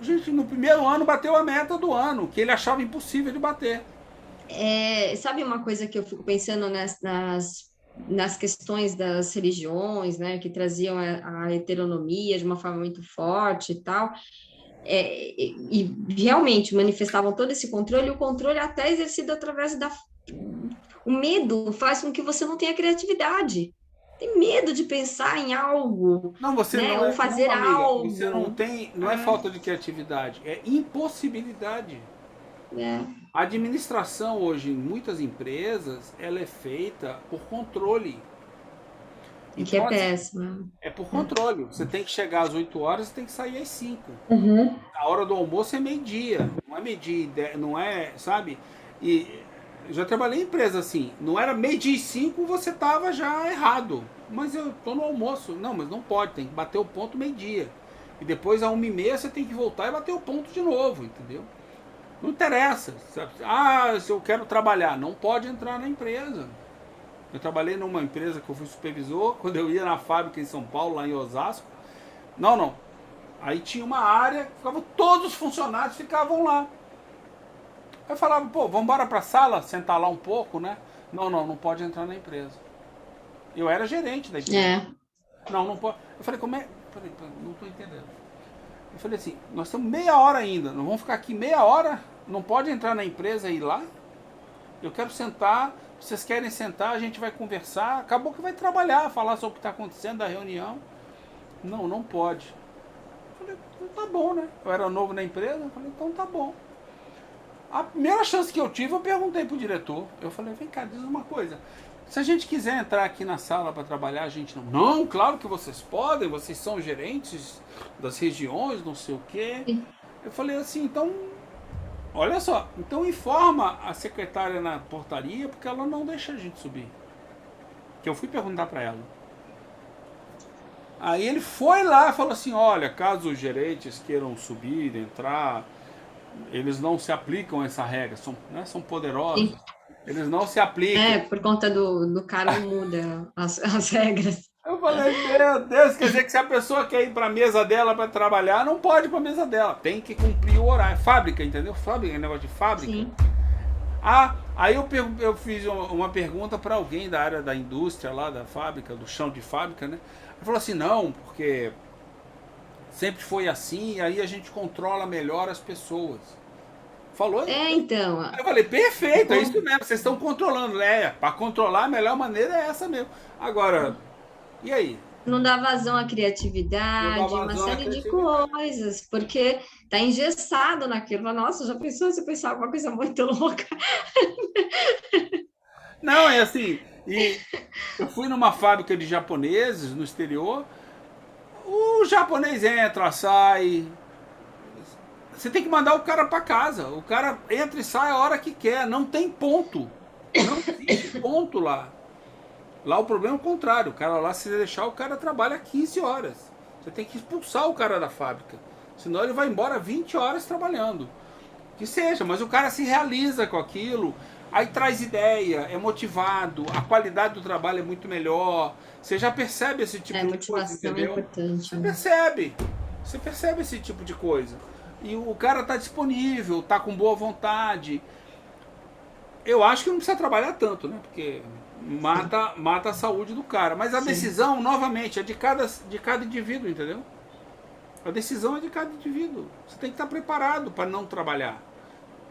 Gente, no primeiro ano bateu a meta do ano, que ele achava impossível de bater. Sabe uma coisa que eu fico pensando nas questões das religiões, né, que traziam a heteronomia de uma forma muito forte e tal, e realmente manifestavam todo esse controle, e o controle até exercido através da. O medo faz com que você não tenha criatividade. Tem medo de pensar em algo, Não, você né, não ou é. Não, fazer amiga, você não algo. tem. Não é falta de criatividade, é impossibilidade. É, A administração hoje em muitas empresas, ela é feita por controle. que é Então, assim, péssimo. é por controle. Você tem que chegar às 8 horas e tem que sair às 5. Uhum. A hora do almoço é meio-dia. Não é meio-dia, não é, sabe? E eu já trabalhei em empresa assim. Não era meio-dia e 5, você tava já errado. Mas eu tô no almoço. Não, mas não pode, tem que bater o ponto meio-dia. E depois, às 1h30, você tem que voltar e bater o ponto de novo, entendeu? Não interessa. Sabe? Ah, se eu quero trabalhar, não pode entrar na empresa. Eu trabalhei numa empresa que eu fui supervisor, quando eu ia na fábrica em São Paulo, lá em Osasco. Não. Aí tinha uma área, todos os funcionários ficavam lá. Eu falava, pô, vamos embora pra sala, sentar lá um pouco, né? Não pode entrar na empresa. Eu era gerente da empresa. É. Não pode. Eu falei, como é? Falei, não tô entendendo. Eu falei assim, nós estamos meia hora ainda, não vamos ficar aqui meia hora? Não pode entrar na empresa e ir lá? Eu quero sentar, vocês querem sentar, a gente vai conversar, acabou que vai trabalhar, falar sobre o que está acontecendo da reunião. Não pode. Eu falei, então tá bom, né? Eu era novo na empresa, eu falei, então tá bom. A primeira chance que eu tive, eu perguntei pro diretor. Eu falei, vem cá, diz uma coisa. Se a gente quiser entrar aqui na sala para trabalhar, a gente não. Não, claro que vocês podem, vocês são gerentes das regiões, não sei o quê. Eu falei assim, então, olha só, então informa a secretária na portaria, porque ela não deixa a gente subir. Que eu fui perguntar para ela. Aí ele foi lá e falou assim, olha, caso os gerentes queiram subir, entrar, eles não se aplicam a essa regra, são poderosos. Sim. Eles não se aplicam. Por conta do cargo muda as regras. Eu falei, meu Deus, quer dizer que se a pessoa quer ir para a mesa dela para trabalhar, não pode ir para a mesa dela. Tem que cumprir o horário. Fábrica, entendeu? Fábrica, negócio de fábrica. Sim. Aí eu fiz uma pergunta para alguém da área da indústria lá, da fábrica, do chão de fábrica, né? Ele falou assim, não, porque sempre foi assim, e aí a gente controla melhor as pessoas. Falou? Então, Eu falei, perfeito, é isso mesmo, vocês estão controlando. Para controlar a melhor maneira é essa mesmo. Agora, e aí? não dá vazão à Não dá criatividade, uma vazão à série de criatividade. coisas, porque tá engessado naquilo. Nossa, já pensou se eu pensar alguma coisa muito louca? Não, é assim, e eu fui numa fábrica de japoneses no exterior, O japonês entra, sai. Você tem que mandar o cara para casa. O cara entra e sai a hora que quer. Não tem ponto. Não existe ponto lá. Lá o problema é o contrário. O cara lá, se deixar, o cara trabalha 15 horas. Você tem que expulsar o cara da fábrica. Senão ele vai embora 20 horas trabalhando. Que seja, mas o cara se realiza com aquilo. Aí traz ideia, é motivado, a qualidade do trabalho é muito melhor. Você já percebe esse tipo de coisa, motivação entendeu? é importante. Você percebe. Você percebe esse tipo de coisa. E o cara tá disponível, tá com boa vontade. Eu acho que não precisa trabalhar tanto, né? Porque mata a saúde do cara. Mas a decisão, novamente, é de cada indivíduo, entendeu? A decisão é de cada indivíduo. Você tem que estar preparado para não trabalhar.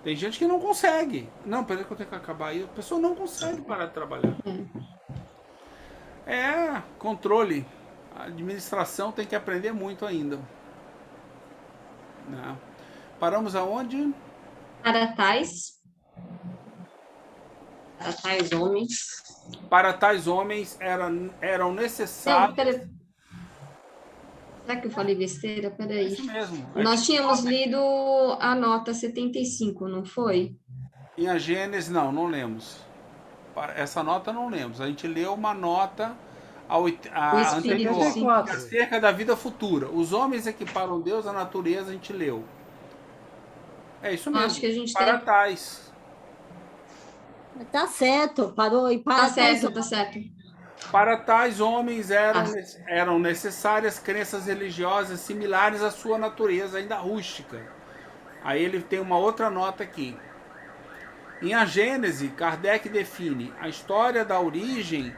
Tem gente que não consegue. Não, peraí que eu tenho que acabar aí. A pessoa não consegue parar de trabalhar. É controle. A administração tem que aprender muito ainda. Né? Paramos aonde? Para tais homens. Para tais homens eram necessários. Não, pera. Será que eu falei besteira? É Peraí. isso mesmo. Nós tínhamos lido a nota 75, não foi? Em a Gênesis, não lemos. Essa nota não lemos. A gente leu uma nota anterior, 84. acerca da vida futura. Os homens equiparam Deus à natureza, a gente leu. É isso mesmo. Acho que a gente para tem... tais. Tá certo, parou e para. Tá certo, tá certo. Para tais homens eram necessárias crenças religiosas similares à sua natureza, ainda rústica. Aí ele tem uma outra nota aqui. Em A Gênese, Kardec define a história da origem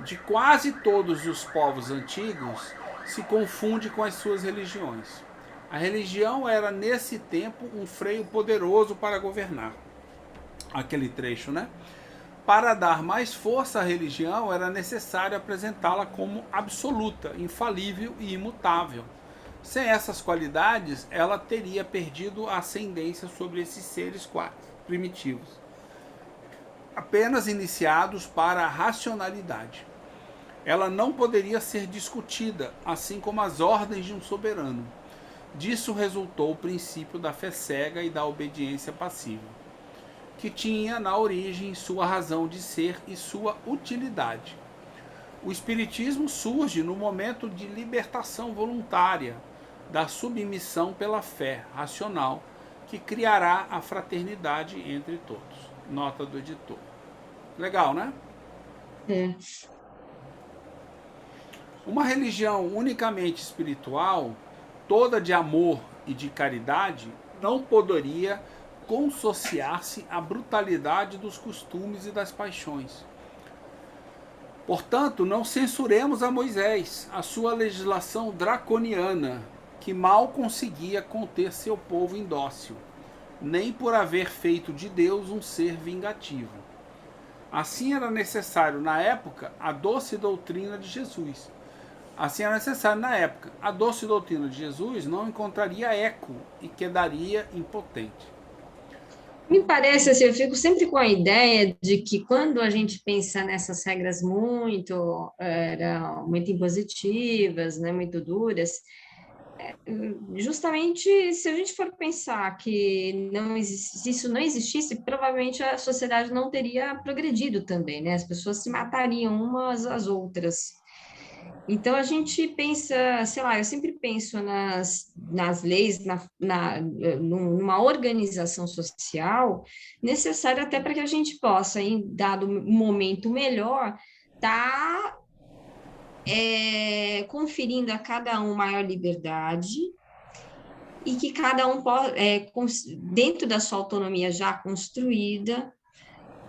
de quase todos os povos antigos se confunde com as suas religiões. A religião era, nesse tempo, um freio poderoso para governar. Aquele trecho, né? Para dar mais força à religião, era necessário apresentá-la como absoluta, infalível e imutável. Sem essas qualidades, ela teria perdido a ascendência sobre esses seres primitivos, apenas iniciados para a racionalidade. Ela não poderia ser discutida, assim como as ordens de um soberano. Disso resultou o princípio da fé cega e da obediência passiva, que tinha na origem sua razão de ser e sua utilidade. O Espiritismo surge no momento de libertação voluntária da submissão pela fé racional, que criará a fraternidade entre todos. Nota do editor. Legal, né? É. Uma religião unicamente espiritual, toda de amor e de caridade, não poderia consociar-se à brutalidade dos costumes e das paixões. Portanto, não censuremos a Moisés, a sua legislação draconiana, que mal conseguia conter seu povo indócil, nem por haver feito de Deus um ser vingativo. Assim era necessário, na época, a doce doutrina de Jesus. Assim era necessário, na época, a doce doutrina de Jesus não encontraria eco e quedaria impotente. Me parece assim, eu fico sempre com a ideia de que quando a gente pensa nessas regras muito impositivas, né, muito duras, justamente se a gente for pensar que se isso não existisse, provavelmente a sociedade não teria progredido também, né? As pessoas se matariam umas às outras. Então, a gente pensa, sei lá, eu sempre penso nas leis, numa organização social necessária até para que a gente possa, em dado momento melhor, estar conferindo a cada um maior liberdade e que cada um, dentro da sua autonomia já construída,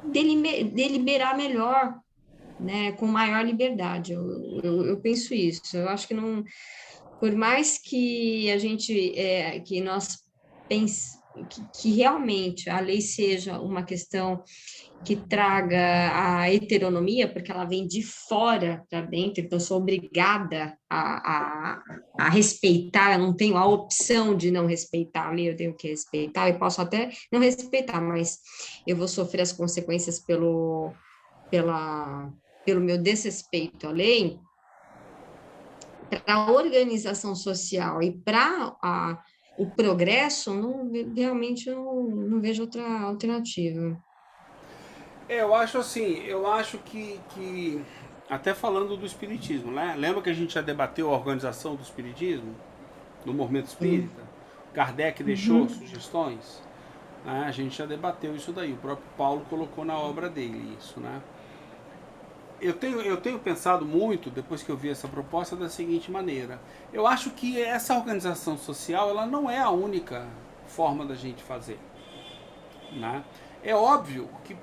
deliberar melhor, né, com maior liberdade. Eu penso isso. Eu acho que não, por mais que a gente, que nós pense que realmente a lei seja uma questão que traga a heteronomia, porque ela vem de fora para dentro, então eu sou obrigada a respeitar, eu não tenho a opção de não respeitar a lei, eu tenho que respeitar, eu posso até não respeitar, mas eu vou sofrer as consequências pelo meu desrespeito à lei. a organização social e para o progresso, realmente não vejo outra alternativa. Eu acho assim, eu acho que até falando do espiritismo, né? Lembra que a gente já debateu a organização do espiritismo, do movimento espírita? Kardec deixou sugestões, né? A gente já debateu isso daí, o próprio Paulo colocou na obra dele isso, né? Eu tenho pensado muito, depois que eu vi essa proposta, da seguinte maneira. Eu acho que essa organização social, ela não é a única forma da gente fazer, né? É óbvio que,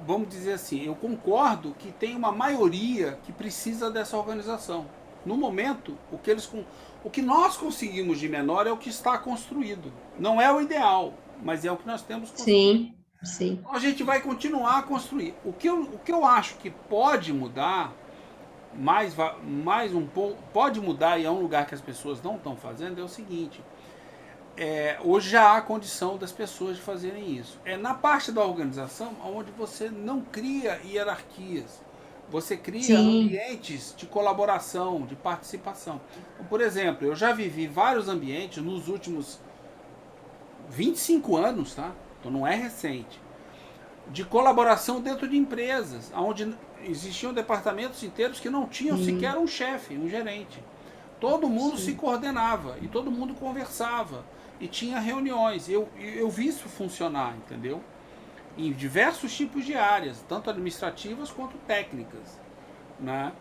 vamos dizer assim, eu concordo que tem uma maioria que precisa dessa organização. No momento, o que nós conseguimos de menor é o que está construído. Não é o ideal, mas é o que nós temos construído. Sim. Então a gente vai continuar a construir. O que eu acho que pode mudar, mais um pouco, pode mudar e é um lugar que as pessoas não estão fazendo, é o seguinte. Hoje já há condição das pessoas de fazerem isso. É na parte da organização onde você não cria hierarquias. Você cria ambientes de colaboração, de participação. Então, por exemplo, eu já vivi vários ambientes nos últimos 25 anos, tá? Então não é recente, de colaboração dentro de empresas, onde existiam departamentos inteiros que não tinham sequer um chefe, um gerente. Todo mundo se coordenava e todo mundo conversava e tinha reuniões. Eu vi isso funcionar, entendeu? Em diversos tipos de áreas, tanto administrativas quanto técnicas, né?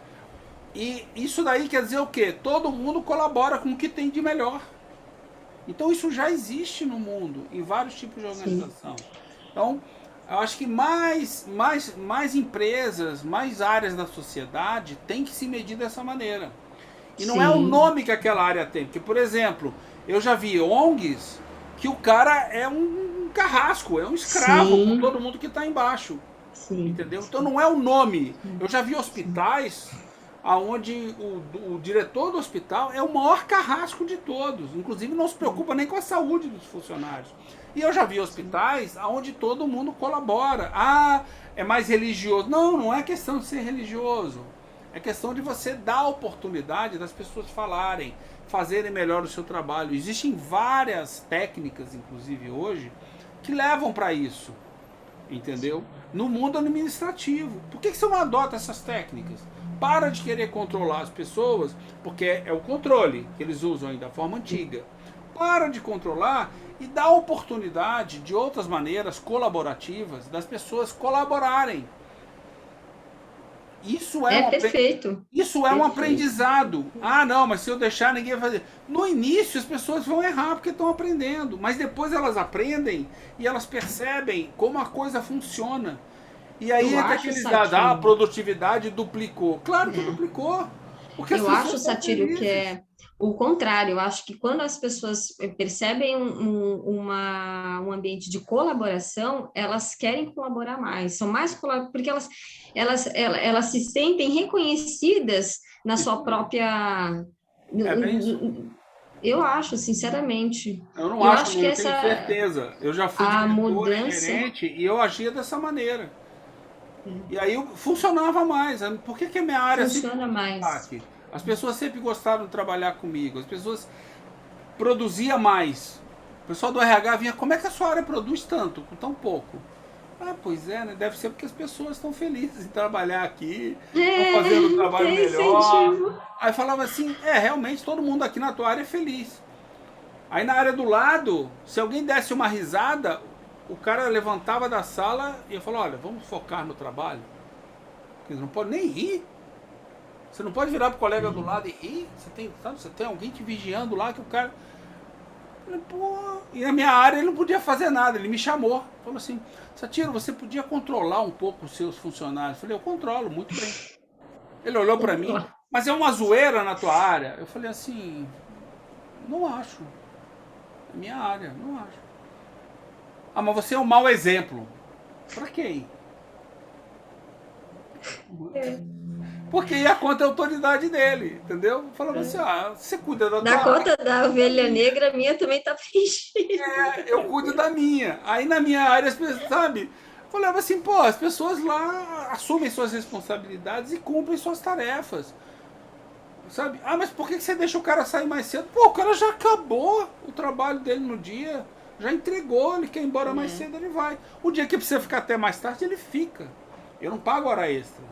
E isso daí quer dizer o quê? Todo mundo colabora com o que tem de melhor. Então isso já existe no mundo, em vários tipos de organização. Então, eu acho que mais empresas, mais áreas da sociedade têm que se medir dessa maneira. E não é o nome que aquela área tem. Porque, por exemplo, eu já vi ONGs que o cara é um carrasco, é um escravo com todo mundo que está embaixo. Entendeu? Então não é o nome. Eu já vi hospitais onde o diretor do hospital é o maior carrasco de todos. Inclusive não se preocupa nem com a saúde dos funcionários. E eu já vi hospitais onde todo mundo colabora. Ah, é mais religioso. Não, não é questão de ser religioso. É questão de você dar a oportunidade das pessoas falarem, fazerem melhor o seu trabalho. Existem várias técnicas, inclusive hoje, que levam para isso. Entendeu? No mundo administrativo. Por que você não adota essas técnicas? Para de querer controlar as pessoas, porque é o controle que eles usam ainda, da forma antiga. Para de controlar e dá oportunidade de outras maneiras colaborativas das pessoas colaborarem. Isso é perfeito. Isso é um aprendizado. Ah, não, mas se eu deixar ninguém vai fazer. No início as pessoas vão errar porque estão aprendendo, mas depois elas aprendem e elas percebem como a coisa funciona. E aí entra aqueles dados, a produtividade duplicou. Claro que duplicou. Porque eu acho, Satírio, que é o contrário. Eu acho que quando as pessoas percebem um ambiente de colaboração, elas querem colaborar mais. São mais porque elas se sentem reconhecidas na sua própria... Eu acho, sinceramente. Eu não acho, que eu tenho certeza. Eu já fui diretor e gerente e eu agia dessa maneira. E aí funcionava mais. Por que a minha área funciona mais? As pessoas sempre gostaram de trabalhar comigo. As pessoas produziam mais. O pessoal do RH vinha, como é que a sua área produz tanto, com tão pouco? Ah, pois é, né? Deve ser porque as pessoas estão felizes em trabalhar aqui, estão fazendo um trabalho melhor. Incentivo. Aí falava assim, realmente todo mundo aqui na tua área é feliz. Aí na área do lado, se alguém desse uma risada, o cara levantava da sala e falou, olha, vamos focar no trabalho. Porque você não pode nem rir. Você não pode virar pro colega do lado e rir. Você tem alguém te vigiando lá que o cara... Pô. E na minha área ele não podia fazer nada. Ele me chamou. Falou assim, Satírio, você podia controlar um pouco os seus funcionários? Eu falei, eu controlo, muito bem. Ele olhou para mim, mas é uma zoeira na tua área? Eu falei assim, não acho. É minha área, não acho. Ah, mas você é um mau exemplo. Pra quem? Porque ia contra a autoridade dele, entendeu? Falava assim, você cuida da tua... Da conta da ovelha negra, a minha também tá fingida. Eu cuido da minha. Aí na minha área, as pessoas, sabe? Falava assim, pô, as pessoas lá assumem suas responsabilidades e cumprem suas tarefas. Sabe? Ah, mas por que você deixa o cara sair mais cedo? Pô, o cara já acabou o trabalho dele no dia, já entregou, ele quer ir embora mais cedo, ele vai. O dia que precisa ficar até mais tarde, ele fica. Eu não pago hora extra.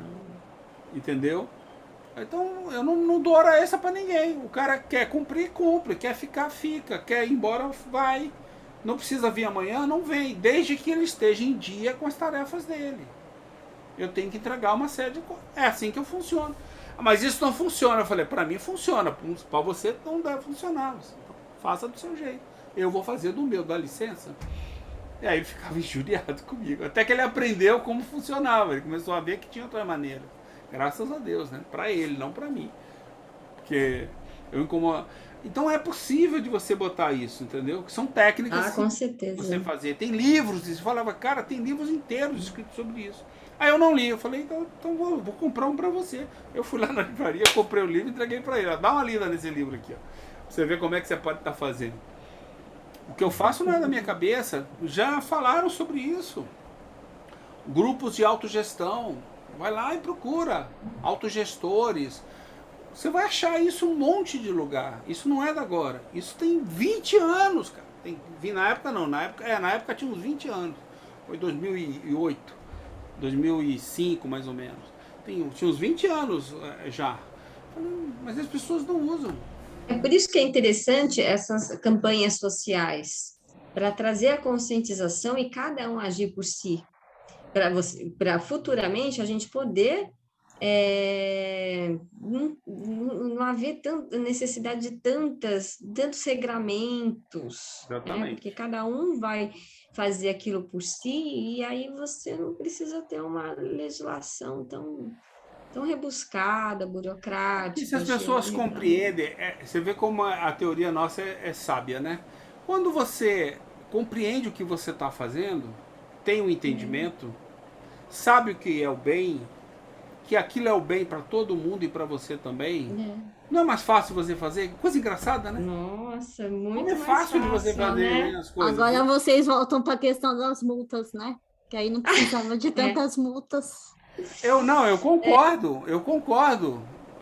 Entendeu? Então eu não dou hora extra pra ninguém. O cara quer cumprir, cumpre. Quer ficar, fica. Quer ir embora, vai. Não precisa vir amanhã, não vem. Desde que ele esteja em dia com as tarefas dele. Eu tenho que entregar uma série de coisas. É assim que eu funciono. Mas isso não funciona. Eu falei, pra mim funciona. Pra você não deve funcionar. Então, faça do seu jeito. Eu vou fazer do meu, dá licença. E aí ele ficava injuriado comigo. Até que ele aprendeu como funcionava. Ele começou a ver que tinha outra maneira. Graças a Deus, né? Pra ele, não pra mim. Porque eu incomodo. Então é possível de você botar isso, entendeu? Que são técnicas com certeza. você fazer. Tem livros, e você falava, cara, tem livros inteiros escritos sobre isso. Aí eu não li, eu falei, então vou comprar um pra você. Eu fui lá na livraria, comprei o livro e entreguei pra ele. Ó, dá uma lida nesse livro aqui, ó. Pra você ver como é que você pode estar fazendo. O que eu faço não é da minha cabeça. Já falaram sobre isso. Grupos de autogestão. Vai lá e procura. Autogestores. Você vai achar isso um monte de lugar. Isso não é da agora. Isso tem 20 anos, cara. Na época não. Na época tinha uns 20 anos. Foi 2008. 2005, mais ou menos. Tinha uns 20 anos já. Mas as pessoas não usam. É por isso que é interessante essas campanhas sociais, para trazer a conscientização e cada um agir por si, para futuramente a gente poder não haver tanta necessidade de tantos regramentos, né? Porque cada um vai fazer aquilo por si e aí você não precisa ter uma legislação tão rebuscada, burocrática. E se as pessoas compreendem, você vê como a teoria nossa é sábia, né? Quando você compreende o que você está fazendo, tem um entendimento, sabe o que é o bem, que aquilo é o bem para todo mundo e para você também, não é mais fácil você fazer? Coisa engraçada, né? Nossa, muito Como é fácil de você fazer, né? As coisas. Agora vocês voltam para a questão das multas, né? Que aí não precisava de tantas multas. Eu concordo.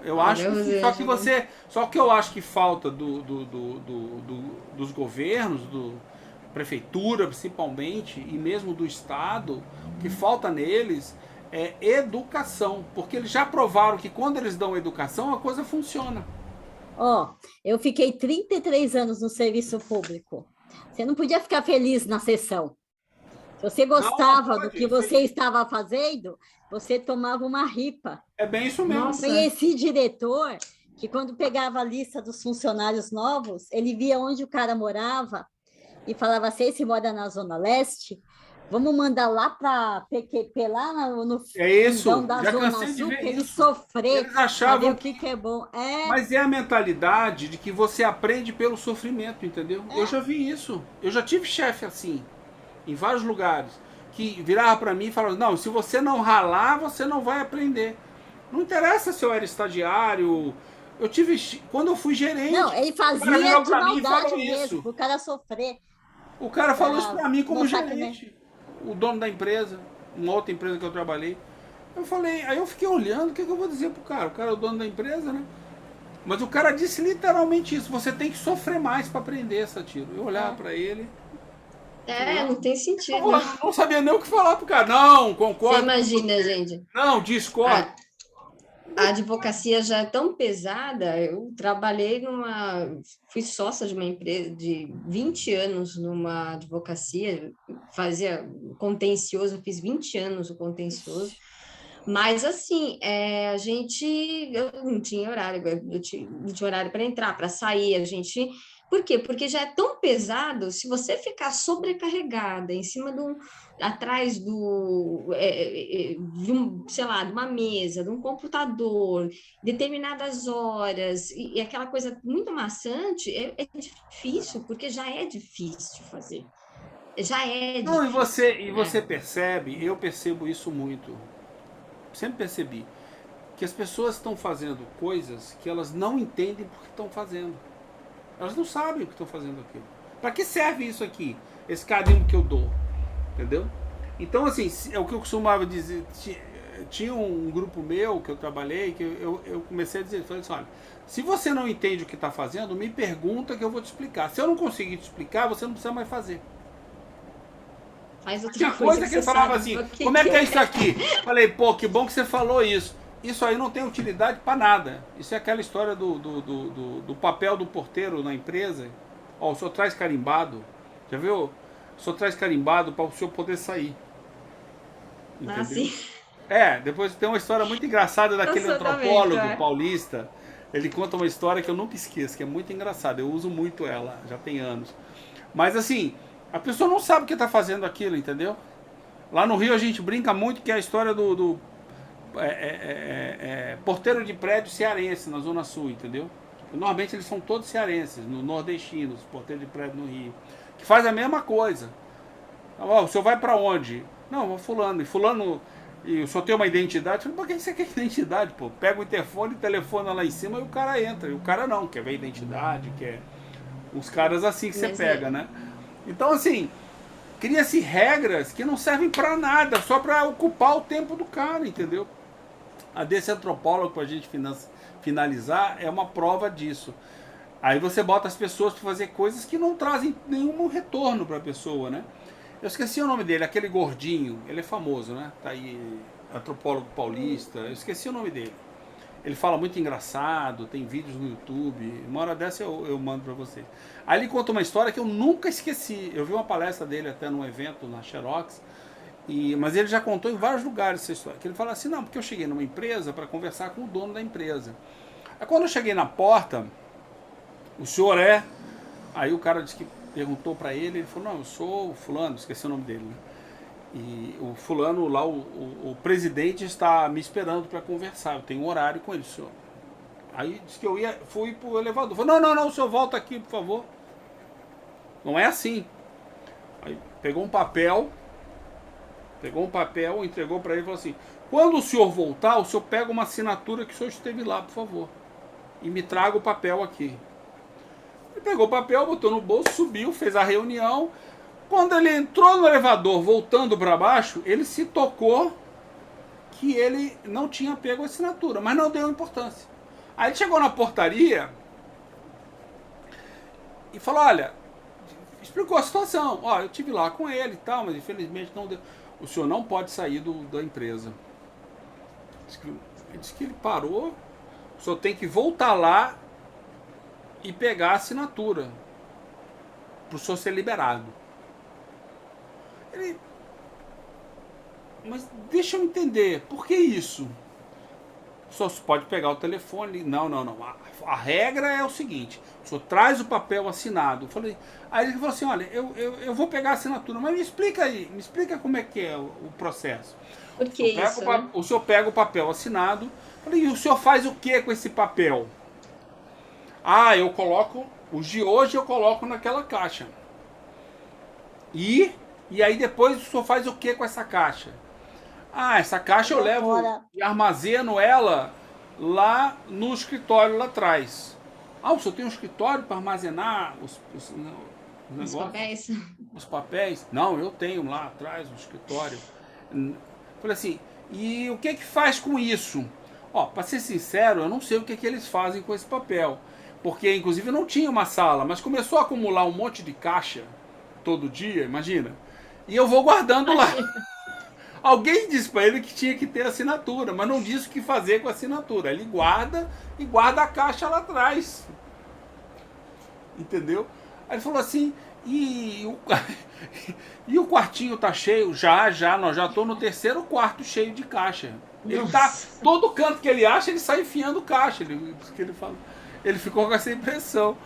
Eu acho que, só que eu acho que falta dos governos, prefeitura principalmente, e mesmo do Estado, o que falta neles é educação, porque eles já provaram que quando eles dão educação, a coisa funciona. Eu fiquei 33 anos no serviço público. Você não podia ficar feliz na sessão. Se você gostava do que você estava fazendo, você tomava uma ripa. É bem isso mesmo. Nossa. Conheci diretor que quando pegava a lista dos funcionários novos, ele via onde o cara morava e falava, se esse mora na Zona Leste, vamos mandar lá para PQP, lá no fundão da Zona Sul, para ele sofrer. Eles achavam o que é bom. Mas é a mentalidade de que você aprende pelo sofrimento, entendeu? Eu já vi isso. Eu já tive chefe assim, em vários lugares, que virava para mim e falava, não, se você não ralar, você não vai aprender. Não interessa se eu era estagiário, quando eu fui gerente... Não, ele fazia de maldade mesmo, o cara sofrer. O cara falou isso para mim como gerente, o dono da empresa, uma outra empresa que eu trabalhei. Eu falei, aí eu fiquei olhando, o que eu vou dizer pro cara? O cara é o dono da empresa, né? Mas o cara disse literalmente isso, você tem que sofrer mais para aprender, Satiro. Eu olhava para ele... não tem sentido. Eu não sabia nem o que falar pro cara. Não, concordo. Você imagina, gente. Não, discordo. A advocacia já é tão pesada. Eu trabalhei fui sócia de uma empresa de 20 anos numa advocacia, fazia contencioso, fiz 20 anos o contencioso. Mas, assim, eu não tinha horário, não tinha horário para entrar, para sair, Por quê? Porque já é tão pesado, se você ficar sobrecarregada em cima atrás de uma mesa, de um computador, determinadas horas, e aquela coisa muito maçante, é difícil, porque já é difícil fazer. Já é difícil. Não, e você percebe, eu percebo isso muito, sempre percebi, que as pessoas estão fazendo coisas que elas não entendem porque estão fazendo. Elas não sabem o que estão fazendo aqui. Para que serve isso aqui? Esse carinho que eu dou. Entendeu? Então, assim, é o que eu costumava dizer. tinha um grupo meu que eu trabalhei, que eu comecei a dizer, falei assim, olha, se você não entende o que está fazendo, me pergunta que eu vou te explicar. Se eu não conseguir te explicar, você não precisa mais fazer. Faz outra Tinha coisa que ele você falava sabe assim, o que como é que que é isso aqui? Falei, pô, que bom que você falou isso. Isso aí não tem utilidade para nada. Isso é aquela história do papel do porteiro na empresa. Ó, o senhor traz carimbado. Já viu? O senhor traz carimbado para o senhor poder sair. Ah, Entendeu? sim. Depois tem uma história muito engraçada daquele Absolutamente, antropólogo paulista. Ele conta uma história que eu nunca esqueço, que é muito engraçada. Eu uso muito ela, já tem anos. Mas assim, a pessoa não sabe o que está fazendo aquilo, entendeu? Lá no Rio a gente brinca muito que é a história do porteiro de prédio cearense na Zona Sul, entendeu? Normalmente eles são todos cearenses, nordestinos, porteiro de prédio no Rio. Que faz a mesma coisa. Ó, o senhor vai para onde? Não, vou fulano. E fulano, e o senhor tem uma identidade? Eu falei, por que você quer identidade, pô? Pega o interfone, telefona lá em cima e o cara entra. E o cara não, quer ver identidade, quer... Os caras assim que você pega, né? Então, assim, cria-se regras que não servem para nada, só para ocupar o tempo do cara, entendeu? A desse antropólogo, para a gente finalizar, é uma prova disso. Aí você bota as pessoas para fazer coisas que não trazem nenhum retorno para a pessoa, né? Eu esqueci o nome dele, aquele gordinho, ele é famoso, né? Tá aí, antropólogo paulista, eu esqueci o nome dele. Ele fala muito engraçado, tem vídeos no YouTube, uma hora dessa eu mando para vocês. Aí ele conta uma história que eu nunca esqueci. Eu vi uma palestra dele até num evento na Xerox, mas ele já contou em vários lugares essa história. Que ele fala assim, não, porque eu cheguei numa empresa para conversar com o dono da empresa. Aí quando eu cheguei na porta, o senhor é... Aí o cara disse que perguntou para ele falou, não, eu sou o fulano, esqueci o nome dele, né? E o fulano lá, o presidente está me esperando para conversar, eu tenho um horário com ele, senhor. Aí disse que fui pro elevador. Falei, não, o senhor volta aqui, por favor. Não é assim. Aí pegou um papel, entregou para ele e falou assim, quando o senhor voltar, o senhor pega uma assinatura que o senhor esteve lá, por favor. E me traga o papel aqui. Ele pegou o papel, botou no bolso, subiu, fez a reunião. Quando ele entrou no elevador, voltando para baixo, ele se tocou que ele não tinha pego a assinatura, mas não deu importância. Aí ele chegou na portaria e falou, olha, explicou a situação. Ó, eu tive lá com ele e tal, mas infelizmente não deu. O senhor não pode sair da empresa. Ele disse que ele parou, o senhor tem que voltar lá e pegar a assinatura para o senhor ser liberado. Mas deixa eu entender, por que isso? O senhor pode pegar o telefone. Não. A regra é o seguinte, o senhor traz o papel assinado. Aí ele falou assim, olha, eu vou pegar a assinatura, mas me explica aí, me explica como é que é o processo. Por que isso, né? O senhor pega o papel assinado. Falei, e o senhor faz o que com esse papel? Ah, eu coloco, os de hoje eu coloco naquela caixa. E aí depois o senhor faz o que com essa caixa? Ah, essa caixa eu levo e armazeno ela lá no escritório lá atrás. Ah, o senhor tem um escritório para armazenar Os papéis? Os papéis? Não, eu tenho lá atrás um escritório. Falei assim, e o que faz com isso? Ó, para ser sincero, eu não sei o que eles fazem com esse papel. Porque, inclusive, não tinha uma sala, mas começou a acumular um monte de caixa todo dia, imagina. E eu vou guardando lá. Alguém disse para ele que tinha que ter assinatura, mas não disse o que fazer com a assinatura. Ele guarda e guarda a caixa lá atrás. Entendeu? Aí ele falou assim, e o quartinho tá cheio? Já, nós já tô no terceiro quarto cheio de caixa. Ele tá, todo canto que ele acha, ele sai enfiando caixa. Ele ficou com essa impressão.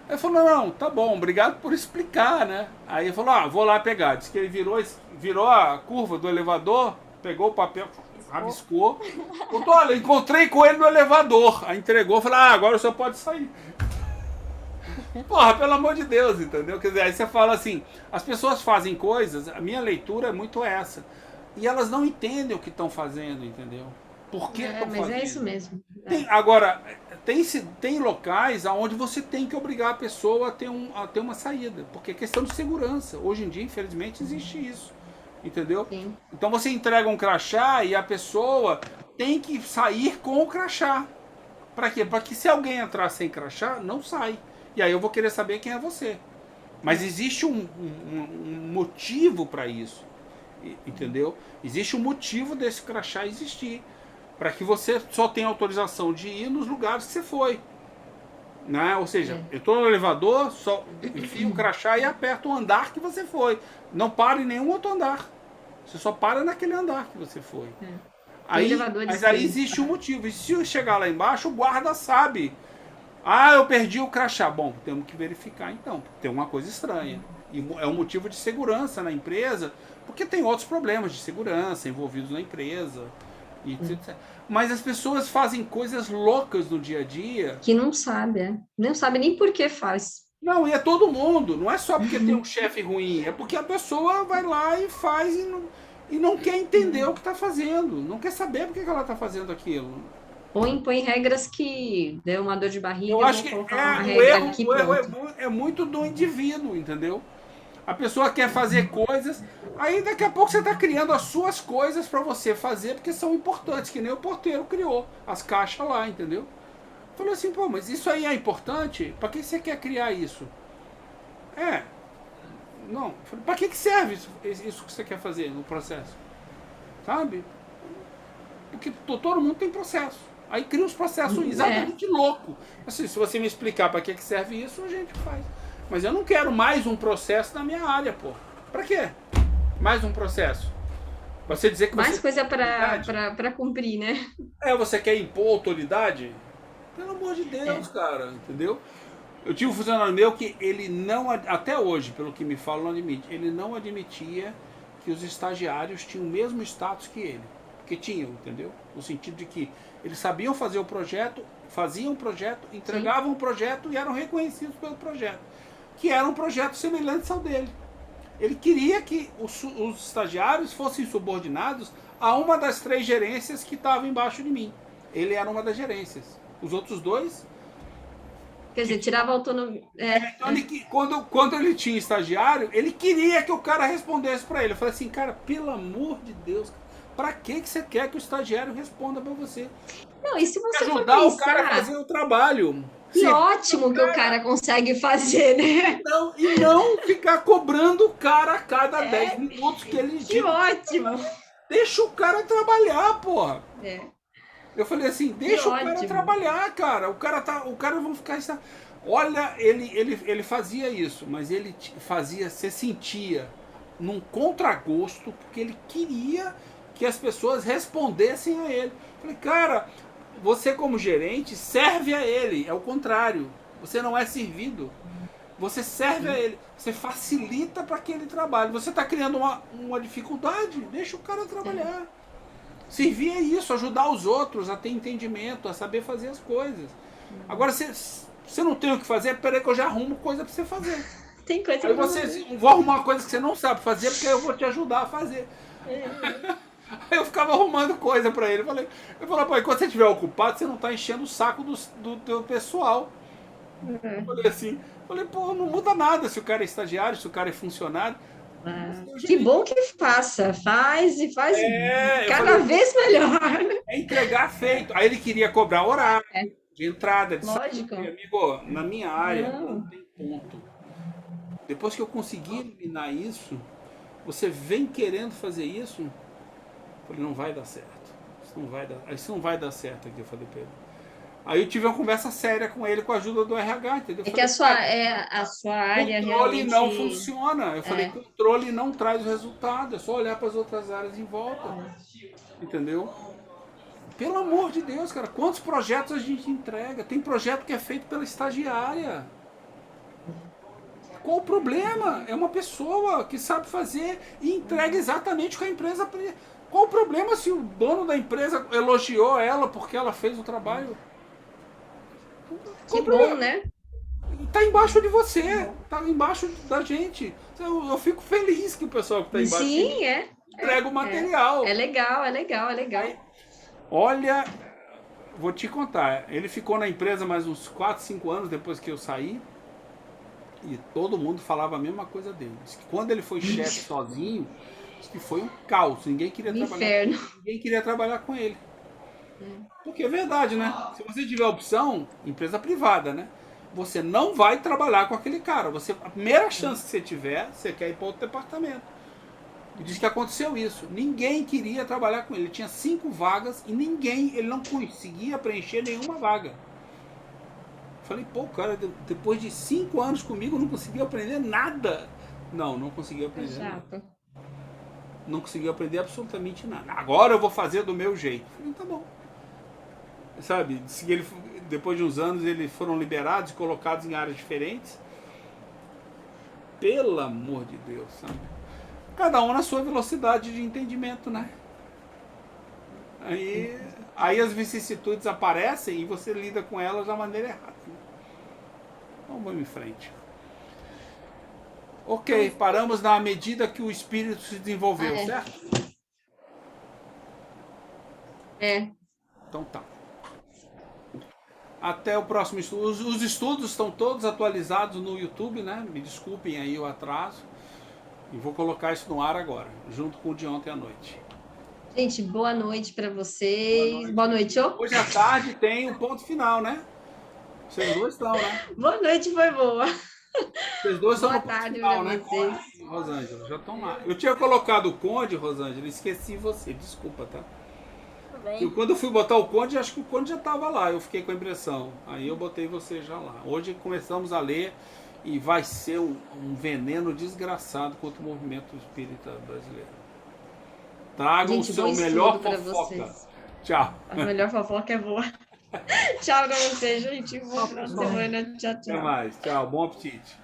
Aí falou, não, tá bom, obrigado por explicar, né? Aí ele falou, vou lá pegar. Disse que ele virou a curva do elevador, pegou o papel, rabiscou. Botou, olha, encontrei com ele no elevador. Aí entregou, falou, agora o senhor pode sair. Porra, pelo amor de Deus, entendeu? Quer dizer, aí você fala assim, as pessoas fazem coisas, a minha leitura é muito essa. E elas não entendem o que estão fazendo, entendeu? Por que estão fazendo? Mas é isso mesmo. Agora, tem locais onde você tem que obrigar a pessoa a ter uma saída, porque é questão de segurança. Hoje em dia, infelizmente, existe isso. Entendeu? Sim. Então você entrega um crachá e a pessoa tem que sair com o crachá. Para quê? Para que se alguém entrar sem crachá, não sai. E aí eu vou querer saber quem é você. Mas existe um motivo para isso. Entendeu? Existe um motivo desse crachá existir. Para que você só tenha autorização de ir nos lugares que você foi. Né? Ou seja, eu estou no elevador, só enfio o crachá e aperto o andar que você foi. Não para em nenhum outro andar. Você só para naquele andar que você foi. Aí, mas aí existe um motivo. E se eu chegar lá embaixo, o guarda sabe. Ah, eu perdi o crachá. Bom, temos que verificar então. Tem uma coisa estranha. E é um motivo de segurança na empresa, porque tem outros problemas de segurança envolvidos na empresa. Etc. Mas as pessoas fazem coisas loucas no dia a dia. Que não sabe, não sabe nem por que faz. Não, e é todo mundo. Não é só porque tem um chefe ruim. É porque a pessoa vai lá e faz e não quer entender o que está fazendo. Não quer saber por que ela está fazendo aquilo. Põe regras que deu uma dor de barriga. Eu acho que o erro é muito do indivíduo, entendeu? A pessoa quer fazer coisas, aí daqui a pouco você está criando as suas coisas para você fazer, porque são importantes, que nem o porteiro criou as caixas lá, entendeu? Falou assim, pô, mas isso aí é importante? Para que você quer criar isso? Não. Para que serve isso que você quer fazer no processo? Sabe? Porque todo mundo tem processo. Aí cria uns processos exatamente loucos. Assim, se você me explicar para que serve isso, a gente faz. Mas eu não quero mais um processo na minha área, pô. Pra quê? Mais um processo. Você dizer que mais você coisa para cumprir, né? Você quer impor autoridade? Pelo amor de Deus, cara, entendeu? Eu tive um funcionário meu que ele não, até hoje, pelo que me falam, não admite. Ele não admitia que os estagiários tinham o mesmo status que ele. Porque tinham, entendeu? No sentido de que eles sabiam fazer o projeto, faziam o projeto, entregavam o projeto e eram reconhecidos pelo projeto. Que eram projetos semelhantes ao dele. Ele queria que os estagiários fossem subordinados a uma das 3 gerências que estavam embaixo de mim. Ele era uma das gerências. Os outros 2... Quer dizer, tirava autonomia. Então, quando ele tinha estagiário, ele queria que o cara respondesse para ele. Eu falei assim, cara, pelo amor de Deus, para que você quer que o estagiário responda para você? Não, e se você ajudar o cara a fazer o trabalho. Que ótimo que o cara consegue fazer, né? E não ficar cobrando o cara a cada 10 minutos que ele Que ótimo! Deixa o cara trabalhar, porra. Eu falei assim, deixa o cara ótimo. trabalhar, cara. O cara vão ficar... Olha, ele fazia isso, mas ele fazia, você sentia num contragosto, porque ele queria que as pessoas respondessem a ele. Eu falei, cara... Você como gerente serve a ele, é o contrário. Você não é servido. Você serve a ele. Você facilita para que ele trabalhe. Você está criando uma dificuldade, deixa o cara trabalhar. Servir é isso, ajudar os outros a ter entendimento, a saber fazer as coisas. Agora, você não tem o que fazer, peraí que eu já arrumo coisa para você fazer. Tem coisa aí você vou arrumar uma coisa que você não sabe fazer, porque eu vou te ajudar a fazer. Aí eu ficava arrumando coisa pra ele. Eu falei, pô, enquanto você estiver ocupado, você não tá enchendo o saco do teu pessoal. Falei, pô, não muda nada se o cara é estagiário, se o cara é funcionário. Que bom que faça. Faz cada vez melhor. É entregar feito. Aí ele queria cobrar horário de entrada. De lógico. Amigo, na minha área não tem ponto. Depois que eu consegui eliminar isso, você vem querendo fazer isso... Eu falei, não vai dar certo. Isso não vai dar certo aqui, eu falei pra ele. Aí eu tive uma conversa séria com ele com a ajuda do RH, entendeu? Que a sua área controle realmente... não funciona. Eu falei, controle não traz o resultado, é só olhar para as outras áreas em volta. Entendeu? Pelo amor de Deus, cara, quantos projetos a gente entrega? Tem projeto que é feito pela estagiária. Qual o problema? É uma pessoa que sabe fazer e entrega exatamente o que a empresa... Qual o problema se o dono da empresa elogiou ela porque ela fez o trabalho? Que bom, né? Tá embaixo de você, tá embaixo da gente. Eu fico feliz que o pessoal que tá embaixo entrega o material. É legal. Aí, olha, vou te contar, ele ficou na empresa mais uns 4, 5 anos depois que eu saí. E todo mundo falava a mesma coisa dele. Diz que quando ele foi chefe sozinho, Diz que foi um caos, ninguém queria Inferno. trabalhar com ele. Porque é verdade, né? Se você tiver opção, empresa privada, né? Você não vai trabalhar com aquele cara. A primeira chance que você tiver, você quer ir para outro departamento. E diz que aconteceu isso. Ninguém queria trabalhar com ele. Ele tinha 5 vagas e ele não conseguia preencher nenhuma vaga. Falei, pô, cara, depois de 5 anos comigo, não conseguia aprender nada. Não conseguia aprender nada. Não conseguia aprender absolutamente nada. Agora eu vou fazer do meu jeito. Falei, tá bom. Sabe, depois de uns anos, eles foram liberados e colocados em áreas diferentes. Pelo amor de Deus, sabe? Cada um na sua velocidade de entendimento, né? Aí as vicissitudes aparecem e você lida com elas da maneira errada. Então vamos em frente. Ok, paramos na medida que o espírito se desenvolveu, certo? Então tá. Até o próximo estudo. Os estudos estão todos atualizados no YouTube, né? Me desculpem aí o atraso. E vou colocar isso no ar agora, junto com o de ontem à noite. Gente, boa noite para vocês. Boa noite, ô. Hoje à tarde tem o ponto final, né? Vocês dois estão, né? Boa noite, foi boa. Vocês dois estão Boa no ponto tarde final, pra né? vocês. Conde e Rosângela, já estão lá. Eu tinha colocado o Conde, Rosângela, esqueci você, desculpa, tá? Quando eu fui botar o Conde, acho que o Conde já estava lá, eu fiquei com a impressão. Aí eu botei você já lá. Hoje começamos a ler e vai ser um veneno desgraçado contra o movimento espírita brasileiro. Tragam o seu melhor fofoca. Tchau. A melhor fofoca é boa. Tchau pra vocês, gente. Boa semana. Tchau, tchau. Até mais. Tchau. Bom apetite.